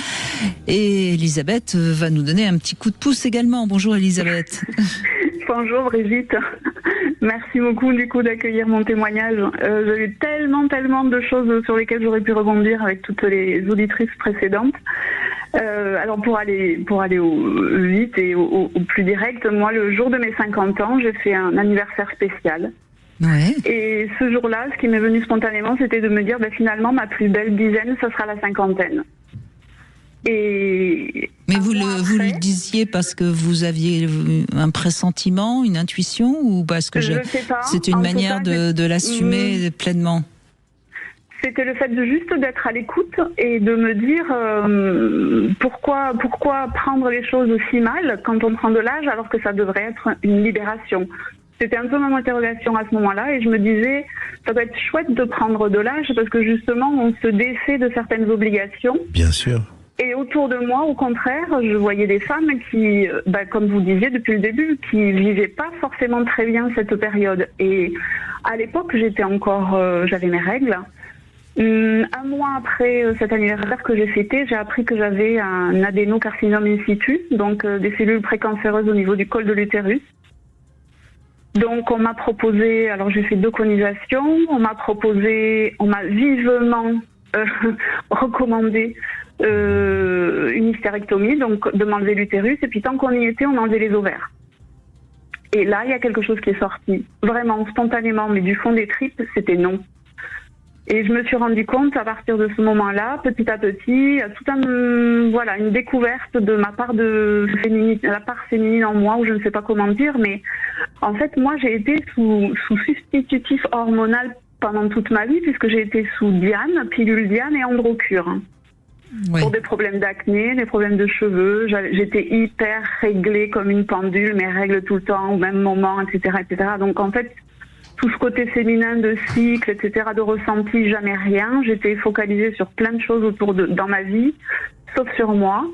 S2: Et Elisabeth va nous donner un petit coup de pouce également. Bonjour Elisabeth.
S9: Bonjour Brigitte. Merci beaucoup d'accueillir mon témoignage. J'ai eu tellement de choses sur lesquelles j'aurais pu rebondir avec toutes les auditrices précédentes. Alors pour aller au vite et au plus direct, moi le jour de mes 50 ans, j'ai fait un anniversaire spécial.
S2: Ouais.
S9: Et ce jour-là, ce qui m'est venu spontanément, c'était de me dire finalement ma plus belle dizaine, ce sera la cinquantaine.
S2: Mais vous le disiez parce que vous aviez un pressentiment, une intuition, ou parce que c'était une manière de l'assumer pleinement?
S9: C'était le fait de juste d'être à l'écoute et de me dire pourquoi prendre les choses aussi mal quand on prend de l'âge alors que ça devrait être une libération. C'était un peu mon interrogation à ce moment-là et je me disais ça doit être chouette de prendre de l'âge parce que justement on se défait de certaines obligations.
S3: Bien sûr.
S9: Et autour de moi, au contraire, je voyais des femmes qui, comme vous disiez depuis le début, qui vivaient pas forcément très bien cette période. Et à l'époque, j'avais mes règles. Un mois après cet anniversaire que j'ai fêté, j'ai appris que j'avais un adénocarcinome in situ, donc des cellules précancéreuses au niveau du col de l'utérus. Donc on m'a proposé, alors j'ai fait 2 conisations, on m'a vivement recommandé une hystérectomie, donc de m'enlever l'utérus, et puis tant qu'on y était, on enlevait les ovaires. Et là, il y a quelque chose qui est sorti, vraiment spontanément, mais du fond des tripes, c'était non. Et je me suis rendu compte à partir de ce moment-là, petit à petit, une découverte de ma part la part féminine en moi, ou je ne sais pas comment dire, mais en fait, moi, j'ai été sous substitutif hormonal pendant toute ma vie, puisque j'ai été sous Diane, pilule Diane et Androcure. Oui. Pour des problèmes d'acné, des problèmes de cheveux, j'étais hyper réglée comme une pendule, mes règles tout le temps, au même moment, etc., etc. Donc en fait, tout ce côté féminin de cycle, etc., de ressenti, jamais rien. J'étais focalisée sur plein de choses dans ma vie, sauf sur moi.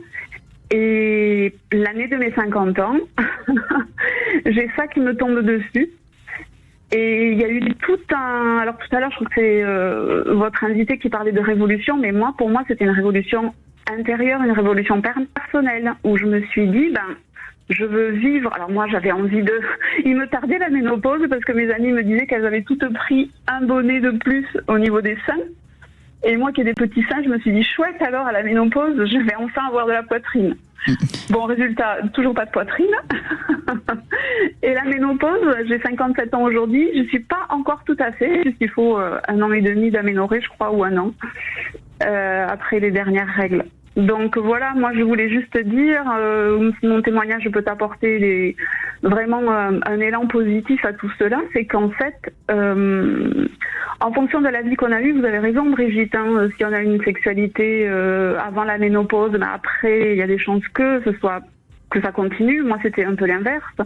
S9: Et l'année de mes 50 ans, j'ai ça qui me tombe dessus. Et il y a eu alors tout à l'heure, je crois que c'est votre invité qui parlait de révolution, mais pour moi, c'était une révolution intérieure, une révolution personnelle, où je me suis dit, je veux vivre. Alors moi, j'avais envie il me tardait la ménopause parce que mes amies me disaient qu'elles avaient toutes pris un bonnet de plus au niveau des seins. Et moi qui ai des petits seins, je me suis dit, chouette, alors à la ménopause, je vais enfin avoir de la poitrine. Bon, résultat, toujours pas de poitrine. Et la ménopause, j'ai 57 ans aujourd'hui, je suis pas encore tout à fait, puisqu'il faut 1 an et demi d'aménorrhée, je crois, ou 1 an, après les dernières règles. Donc voilà, moi je voulais juste dire, mon témoignage peut apporter vraiment un élan positif à tout cela, c'est qu'en fait, en fonction de la vie qu'on a eue, vous avez raison Brigitte, si on a une sexualité avant la ménopause, après il y a des chances que ça continue. Moi c'était un peu l'inverse.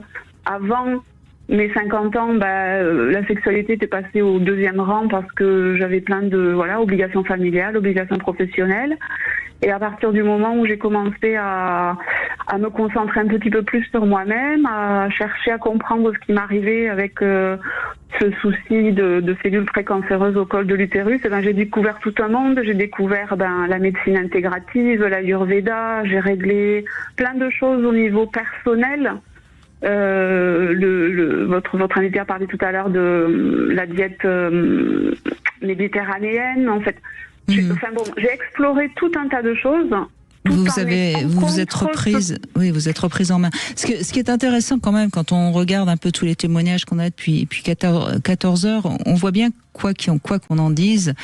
S9: Avant mes 50 ans, la sexualité était passée au 2e rang parce que j'avais plein de obligations familiales, obligations professionnelles. Et à partir du moment où j'ai commencé à me concentrer un petit peu plus sur moi-même, à chercher à comprendre ce qui m'arrivait avec ce souci de cellules précancéreuses au col de l'utérus, j'ai découvert tout un monde. J'ai découvert la médecine intégrative, l'Ayurveda, j'ai réglé plein de choses au niveau personnel. Votre invité a parlé tout à l'heure de la diète méditerranéenne, en fait. J'ai exploré tout un tas de choses.
S2: Vous êtes reprise en main. Ce qui est intéressant quand même, quand on regarde un peu tous les témoignages qu'on a depuis 14 heures, on voit bien, quoi qu'on en dise,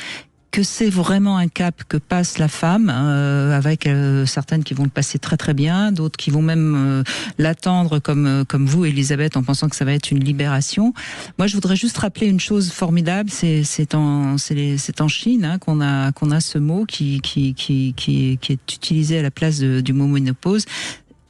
S2: que c'est vraiment un cap que passe la femme, avec certaines qui vont le passer très très bien, d'autres qui vont même l'attendre comme vous, Elisabeth, en pensant que ça va être une libération. Moi, je voudrais juste rappeler une chose formidable, c'est en Chine qu'on a ce mot qui est utilisé à la place du mot ménopause.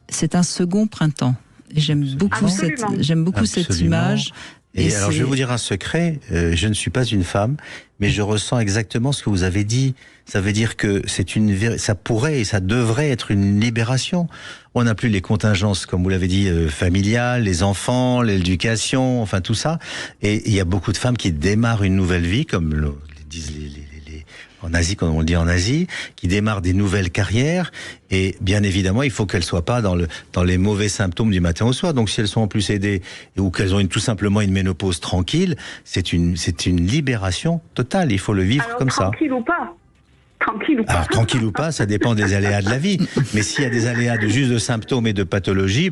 S2: C'est un second printemps. J'aime beaucoup cette image.
S3: Et alors, je vais vous dire un secret, je ne suis pas une femme, mais je ressens exactement ce que vous avez dit. Ça veut dire que ça pourrait et ça devrait être une libération. On n'a plus les contingences, comme vous l'avez dit, familiales, les enfants, l'éducation, enfin tout ça. Et il y a beaucoup de femmes qui démarrent une nouvelle vie, comme disent en Asie, comme on le dit en Asie, qui démarrent des nouvelles carrières, et bien évidemment, il faut qu'elles soient pas dans les mauvais symptômes du matin au soir. Donc, si elles sont en plus aidées ou qu'elles ont tout simplement une ménopause tranquille, c'est une libération totale. Il faut le vivre comme ça.
S9: Tranquille ou pas.
S3: Alors, tranquille ou pas, ça dépend des aléas de la vie. Mais s'il y a des aléas juste de symptômes et de pathologies,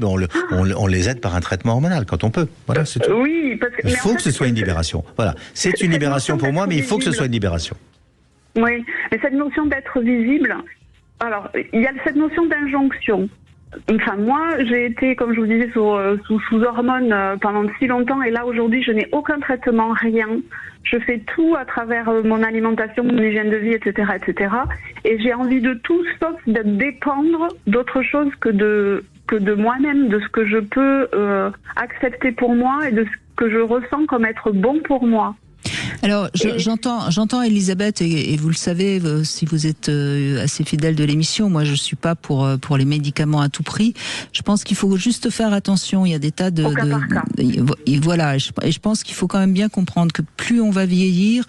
S3: on les aide par un traitement hormonal quand on peut. Voilà, c'est tout.
S9: Oui,
S3: il faut que ce soit une libération. Voilà, c'est une libération pour moi, mais il faut que ce soit une libération.
S9: Oui, mais cette notion d'être visible, alors il y a cette notion d'injonction. Enfin, moi, j'ai été, comme je vous disais, sous hormones pendant si longtemps, et là aujourd'hui, je n'ai aucun traitement, rien. Je fais tout à travers mon alimentation, mon hygiène de vie, etc., etc. Et j'ai envie de tout, sauf de dépendre d'autre chose que de moi-même, de ce que je peux accepter pour moi et de ce que je ressens comme être bon pour moi.
S2: Alors, j'entends Elisabeth, et vous le savez, si vous êtes assez fidèle de l'émission, moi je suis pas pour les médicaments à tout prix. Je pense qu'il faut juste faire attention. Il y a des tas voilà. Et je pense qu'il faut quand même bien comprendre que plus on va vieillir,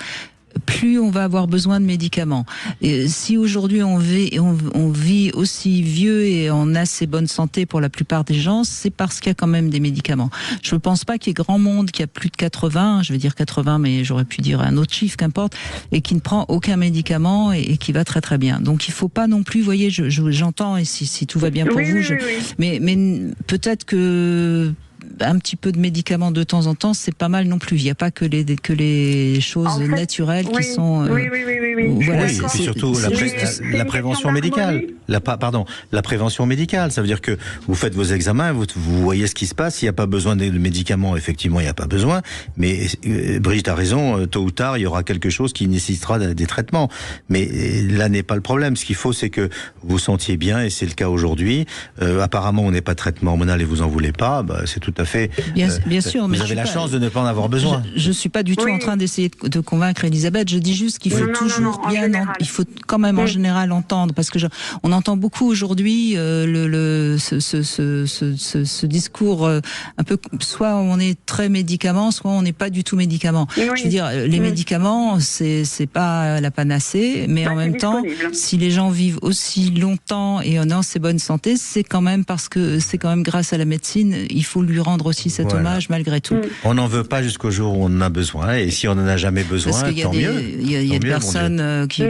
S2: plus on va avoir besoin de médicaments. Et si aujourd'hui on vit aussi vieux et on a assez bonne santé pour la plupart des gens, c'est parce qu'il y a quand même des médicaments. Je ne pense pas qu'il y ait grand monde qui a plus de 80, je vais dire 80, mais j'aurais pu dire un autre chiffre, qu'importe, et qui ne prend aucun médicament et qui va très très bien. Donc il ne faut pas non plus, vous voyez, j'entends, et si tout va bien pour vous, mais peut-être que un petit peu de médicaments de temps en temps, c'est pas mal non plus. Il n'y a pas que les choses naturelles qui sont...
S3: Voilà, et puis surtout la prévention médicale. La prévention médicale. Ça veut dire que vous faites vos examens, vous voyez ce qui se passe. S'il n'y a pas besoin de médicaments, effectivement, il n'y a pas besoin. Mais Brigitte a raison, tôt ou tard, il y aura quelque chose qui nécessitera des traitements. Mais là n'est pas le problème. Ce qu'il faut, c'est que vous vous sentiez bien, et c'est le cas aujourd'hui. Apparemment, on n'est pas de traitement hormonal et vous en voulez pas. C'est tout à fait...
S2: Bien sûr.
S3: Vous avez la chance de ne pas en avoir besoin.
S2: Je suis pas du tout en train d'essayer de convaincre Elisabeth. Je dis juste qu'il faut il faut quand même en général entendre, parce que on entend beaucoup aujourd'hui ce discours un peu, soit on est très médicament, soit on n'est pas du tout médicament. Je veux dire, les médicaments, c'est pas la panacée, mais en même temps, si les gens vivent aussi longtemps et en assez bonne santé, c'est quand même parce que c'est quand même grâce à la médecine. Il faut lui rendre aussi cet hommage malgré tout.
S3: On n'en veut pas jusqu'au jour où on en a besoin, et si on n'en a jamais besoin, tant mieux.
S2: Il y a des personnes qui...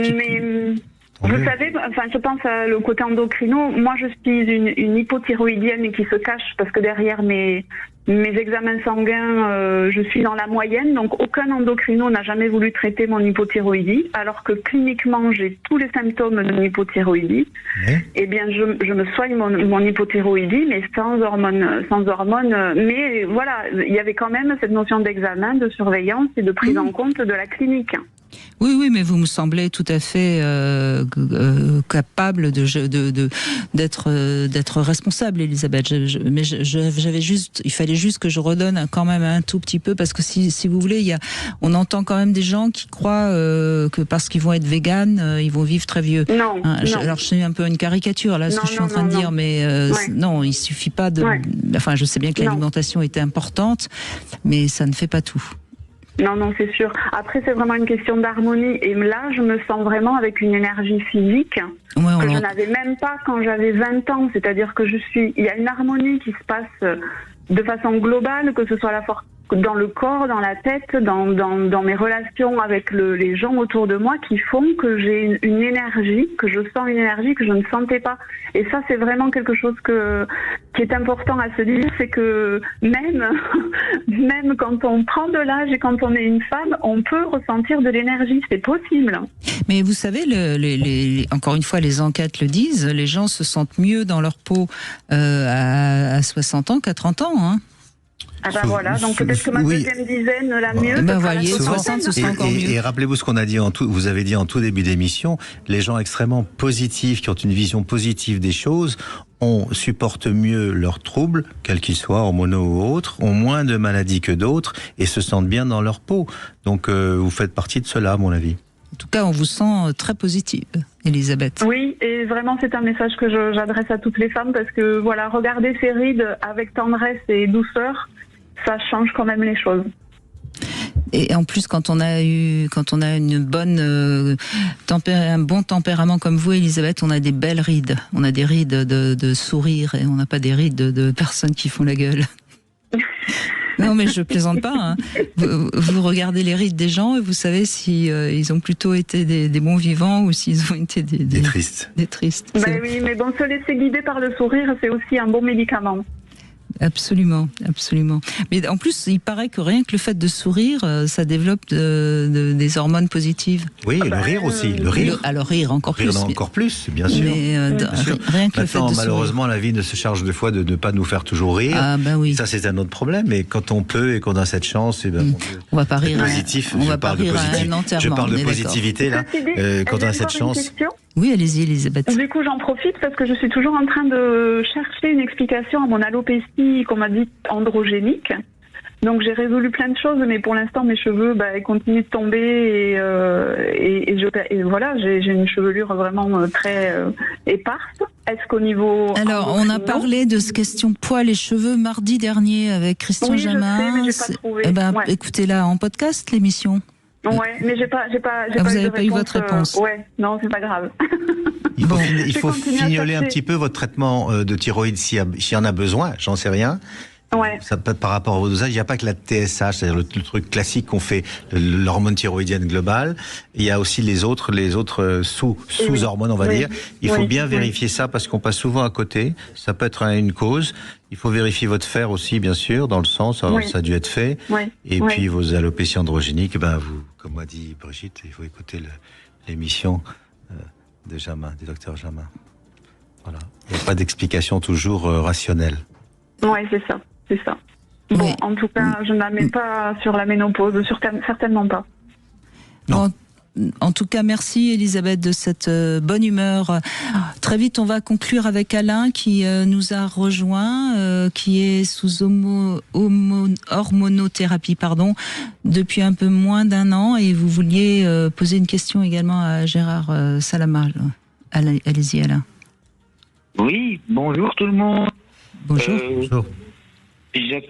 S9: Vous savez, je pense le côté endocrino. Moi, je suis une hypothyroïdienne qui se cache parce que derrière mes examens sanguins, je suis dans la moyenne. Donc, aucun endocrino n'a jamais voulu traiter mon hypothyroïdie, alors que cliniquement, j'ai tous les symptômes de hypothyroïdie. Eh bien, je me soigne mon hypothyroïdie, mais sans hormones. Mais voilà, il y avait quand même cette notion d'examen, de surveillance et de prise en compte de la clinique.
S2: Oui, mais vous me semblez tout à fait capable d'être responsable, Elisabeth. Il fallait juste que je redonne quand même un tout petit peu, parce que si vous voulez, on entend quand même des gens qui croient que parce qu'ils vont être véganes, ils vont vivre très vieux.
S9: Non.
S2: Alors je suis un peu une caricature là, ce que je suis en train de dire, mais non, il suffit pas de. Enfin, je sais bien que l'alimentation était importante, mais ça ne fait pas tout.
S9: Non, c'est sûr. Après, c'est vraiment une question d'harmonie. Et là, je me sens vraiment avec une énergie physique que je n'avais même pas quand j'avais 20 ans. C'est-à-dire que il y a une harmonie qui se passe de façon globale, que ce soit dans le corps, dans la tête, dans mes relations avec les gens autour de moi, qui font que j'ai une énergie, que je sens une énergie que je ne sentais pas. Et ça, c'est vraiment quelque chose qui est important à se dire, c'est que même quand on prend de l'âge et quand on est une femme, on peut ressentir de l'énergie, c'est possible.
S2: Mais vous savez, encore une fois, les enquêtes le disent, les gens se sentent mieux dans leur peau à 60 ans qu'à 30 ans, hein.
S9: Voilà, donc peut-être que ma deuxième dizaine la mieux.
S2: Voyez, 60, ce sera encore mieux.
S3: Et rappelez-vous ce qu'on a dit vous avez dit en tout début d'émission, les gens extrêmement positifs, qui ont une vision positive des choses, supportent mieux leurs troubles, quels qu'ils soient, hormonaux ou autres, ont moins de maladies que d'autres et se sentent bien dans leur peau. Donc vous faites partie de cela, à mon avis.
S2: En tout cas, on vous sent très positive, Elisabeth.
S9: Oui, et vraiment, c'est un message que j'adresse à toutes les femmes, parce que voilà, regarder ces rides avec tendresse et douceur, ça change quand même les choses.
S2: Et en plus, quand on a une bonne un bon tempérament comme vous, Elisabeth, on a des belles rides. On a des rides de sourire, et on n'a pas des rides de personnes qui font la gueule. Non, mais je plaisante pas. Hein. Vous regardez les rides des gens et vous savez si ils ont plutôt été des bons vivants ou s'ils ont été des
S3: tristes.
S2: Des tristes.
S9: Oui, mais bon, se laisser guider par le sourire, c'est aussi un bon médicament.
S2: Absolument. Mais en plus, il paraît que rien que le fait de sourire, ça développe des hormones positives.
S3: Oui, et le rire aussi. Le rire.
S2: Alors rire encore plus.
S3: Encore plus, bien sûr.
S2: Mais rien que le fait de sourire.
S3: Malheureusement, la vie ne se charge des fois de ne pas nous faire toujours rire.
S2: Oui.
S3: Ça, c'est un autre problème. Mais quand on peut et qu'on a cette chance,
S2: on va pas rire.
S3: Positif.
S2: On va pas rire à un enterrement.
S3: Je parle de positivité là. Quand on a cette chance.
S2: Oui, allez-y, Elisabeth.
S9: Du coup, j'en profite parce que je suis toujours en train de chercher une explication à mon alopécie qu'on m'a dit androgénique. Donc, j'ai résolu plein de choses, mais pour l'instant, mes cheveux ils continuent de tomber et voilà, j'ai une chevelure vraiment très éparse. Est-ce qu'au niveau...
S2: Alors, on a parlé de cette question poils et cheveux mardi dernier avec Christian Jamin.
S9: Je sais, mais j'ai pas trouvé.
S2: Écoutez-la en podcast, l'émission.
S9: Ouais, mais j'ai pas
S2: vous n'avez pas eu votre réponse.
S9: Ouais, non, c'est pas grave.
S3: Il faut fignoler un petit peu votre traitement de thyroïde s'il y en a besoin, j'en sais rien.
S9: Ouais.
S3: Ça peut être par rapport au dosage. Il n'y a pas que la TSH, c'est-à-dire le truc classique qu'on fait, l'hormone thyroïdienne globale. Il y a aussi les autres sous-hormones, on va dire. Il faut bien vérifier ça parce qu'on passe souvent à côté. Ça peut être une cause. Il faut vérifier votre fer aussi, bien sûr, dans le sang. Ça a dû être fait. Et puis vos alopécies androgéniques, comme m'a dit Brigitte, il faut écouter l'émission de Jamin, du docteur Jamin. Voilà. Il n'y a pas d'explication toujours rationnelle.
S9: Ouais, c'est ça. Bon, en tout cas, je ne la mets pas sur la ménopause, certainement pas.
S2: Non. En tout cas, merci Elisabeth de cette bonne humeur. Très vite, on va conclure avec Alain qui nous a rejoint, qui est sous hormonothérapie, depuis un peu moins d'1 an. Et vous vouliez poser une question également à Gérard Salama. Allez-y, Alain.
S10: Oui, bonjour tout le monde.
S2: Bonjour.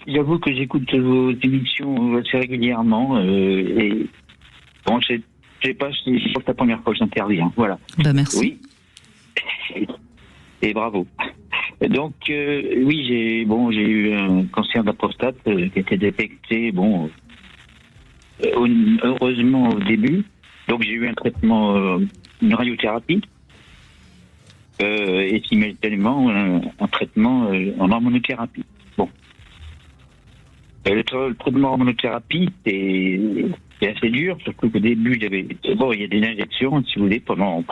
S10: J'avoue que j'écoute vos émissions assez régulièrement et bon, je sais pas si c'est la première fois que j'interviens. Voilà.
S2: Merci.
S10: Oui. Et bravo. Donc oui, j'ai eu un cancer de la prostate qui a été détecté heureusement au début. Donc j'ai eu un traitement, une radiothérapie. Et simultanément un traitement en hormonothérapie. Bon. Le traitement en hormonothérapie, c'est assez dur, surtout qu'au début, il y a des injections, si vous voulez, pendant...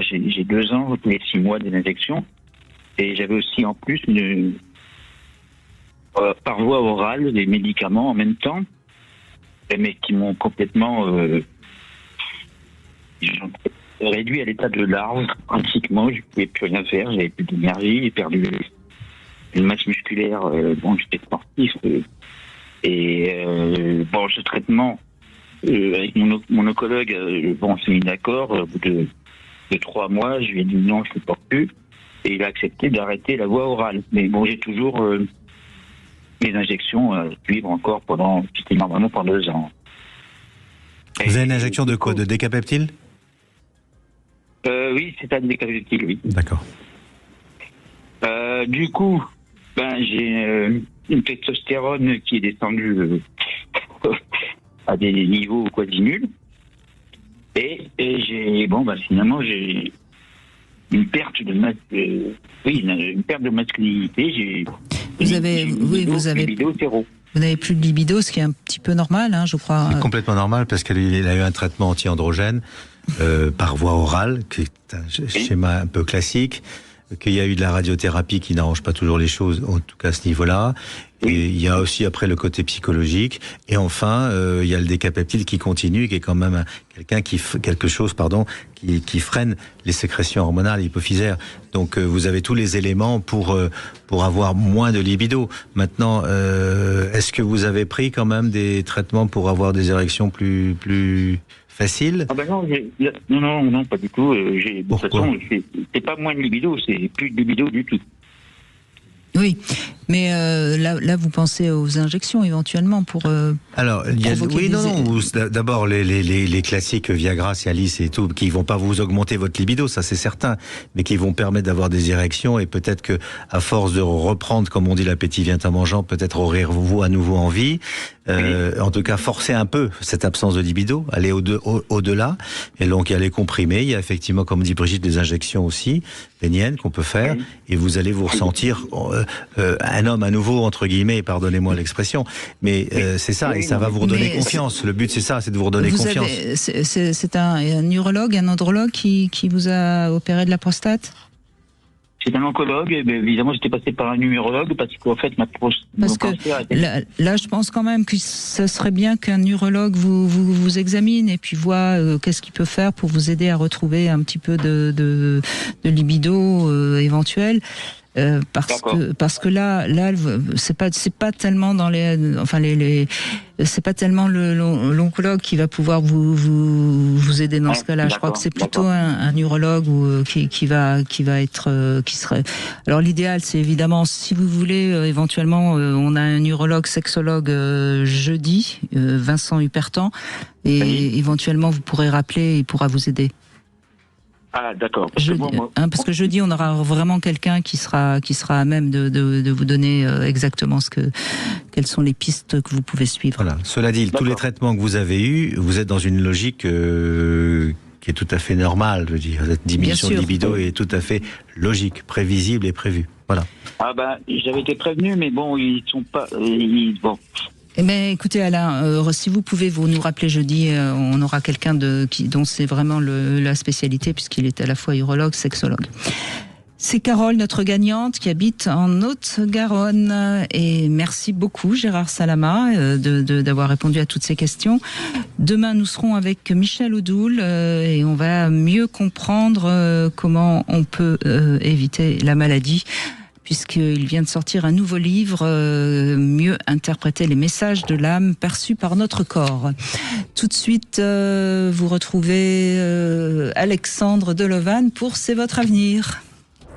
S10: j'ai 2 ans, tous les 6 mois des injections, et j'avais aussi en plus par voie orale des médicaments en même temps, mais qui m'ont complètement... réduit à l'état de larve, pratiquement, je ne pouvais plus rien faire, j'avais plus d'énergie, j'ai perdu une masse musculaire, j'étais sportif, ce traitement, avec mon oncologue, on s'est mis d'accord, au bout de 3 mois, je lui ai dit non, je ne supporte plus, et il a accepté d'arrêter la voie orale. Mais j'ai toujours mes injections à suivre encore c'était normalement pendant 2 ans.
S3: Vous avez une injection de quoi? De décapeptyle?
S10: Oui, c'est un décapeptyle, oui.
S3: D'accord.
S10: Du coup, j'ai une testostérone qui est descendue à des niveaux quasi nuls. Et finalement, j'ai une perte de une perte de masculinité. Vous n'avez
S2: plus de libido, ce qui est un petit peu normal, je crois.
S3: C'est complètement normal parce qu'il a eu un traitement anti-androgène par voie orale, qui est un schéma un peu classique, qu'il y a eu de la radiothérapie qui n'arrange pas toujours les choses, en tout cas à ce niveau-là. Et il y a aussi après le côté psychologique. Et enfin, il y a le décapeptyle qui continue, qui est quand même qui freine les sécrétions hormonales hypophysaires. Donc vous avez tous les éléments pour avoir moins de libido. Maintenant, est-ce que vous avez pris quand même des traitements pour avoir des érections plus faciles?
S10: Non, pas du tout. De toute façon, c'est pas moins de libido, c'est plus de libido du tout.
S2: Oui, mais là, vous pensez aux injections éventuellement pour.
S3: Alors, d'abord les classiques Viagra, Cialis et tout, qui vont pas vous augmenter votre libido, ça c'est certain, mais qui vont permettre d'avoir des érections et peut-être que à force de reprendre, comme on dit, l'appétit vient en mangeant, peut-être aurez-vous à nouveau envie. En tout cas, forcer un peu cette absence de libido, aller au-delà. Et donc, il y a les comprimés, il y a effectivement, comme dit Brigitte, des injections aussi, péniennes qu'on peut faire, et vous allez vous ressentir un homme à nouveau, entre guillemets, pardonnez-moi l'expression, mais c'est ça, et ça va vous redonner confiance. Le but, c'est ça, c'est de vous redonner confiance.
S2: C'est un urologue, un andrologue qui vous a opéré de la prostate?
S10: C'est un oncologue, et évidemment j'étais passé par un numérologue parce qu'en fait
S2: parce que là je pense quand même que ce serait bien qu'un urologue vous examine et puis voit qu'est-ce qu'il peut faire pour vous aider à retrouver un petit peu de libido éventuel. parce que là c'est pas tellement dans c'est pas tellement l'oncologue qui va pouvoir vous aider dans ce cas-là. Je crois que c'est plutôt un urologue qui serait. Alors l'idéal, c'est évidemment, si vous voulez, éventuellement, on a un urologue sexologue jeudi, Vincent Hupertan, et éventuellement vous pourrez rappeler, il pourra vous aider.
S10: Ah, d'accord.
S2: Parce que jeudi, on aura vraiment quelqu'un qui sera à même de vous donner exactement quelles sont les pistes que vous pouvez suivre.
S3: Voilà. Cela dit, tous les traitements que vous avez eus, vous êtes dans une logique qui est tout à fait normale. Je veux dire, cette diminution de libido est tout à fait logique, prévisible et prévue. Voilà.
S10: Ah j'avais été prévenu, mais bon, ils sont pas. Bon.
S2: Eh bien, écoutez, Alain, si vous pouvez nous rappeler jeudi, on aura quelqu'un dont c'est vraiment la spécialité, puisqu'il est à la fois urologue, sexologue. C'est Carole, notre gagnante, qui habite en Haute-Garonne. Et merci beaucoup, Gérard Salama, d'avoir répondu à toutes ces questions. Demain, nous serons avec Michel Odoul et on va mieux comprendre comment on peut éviter la maladie, puisqu'il vient de sortir un nouveau livre, Mieux interpréter les messages de l'âme perçus par notre corps. Tout de suite, vous retrouvez Alexandre Delovan pour C'est votre avenir.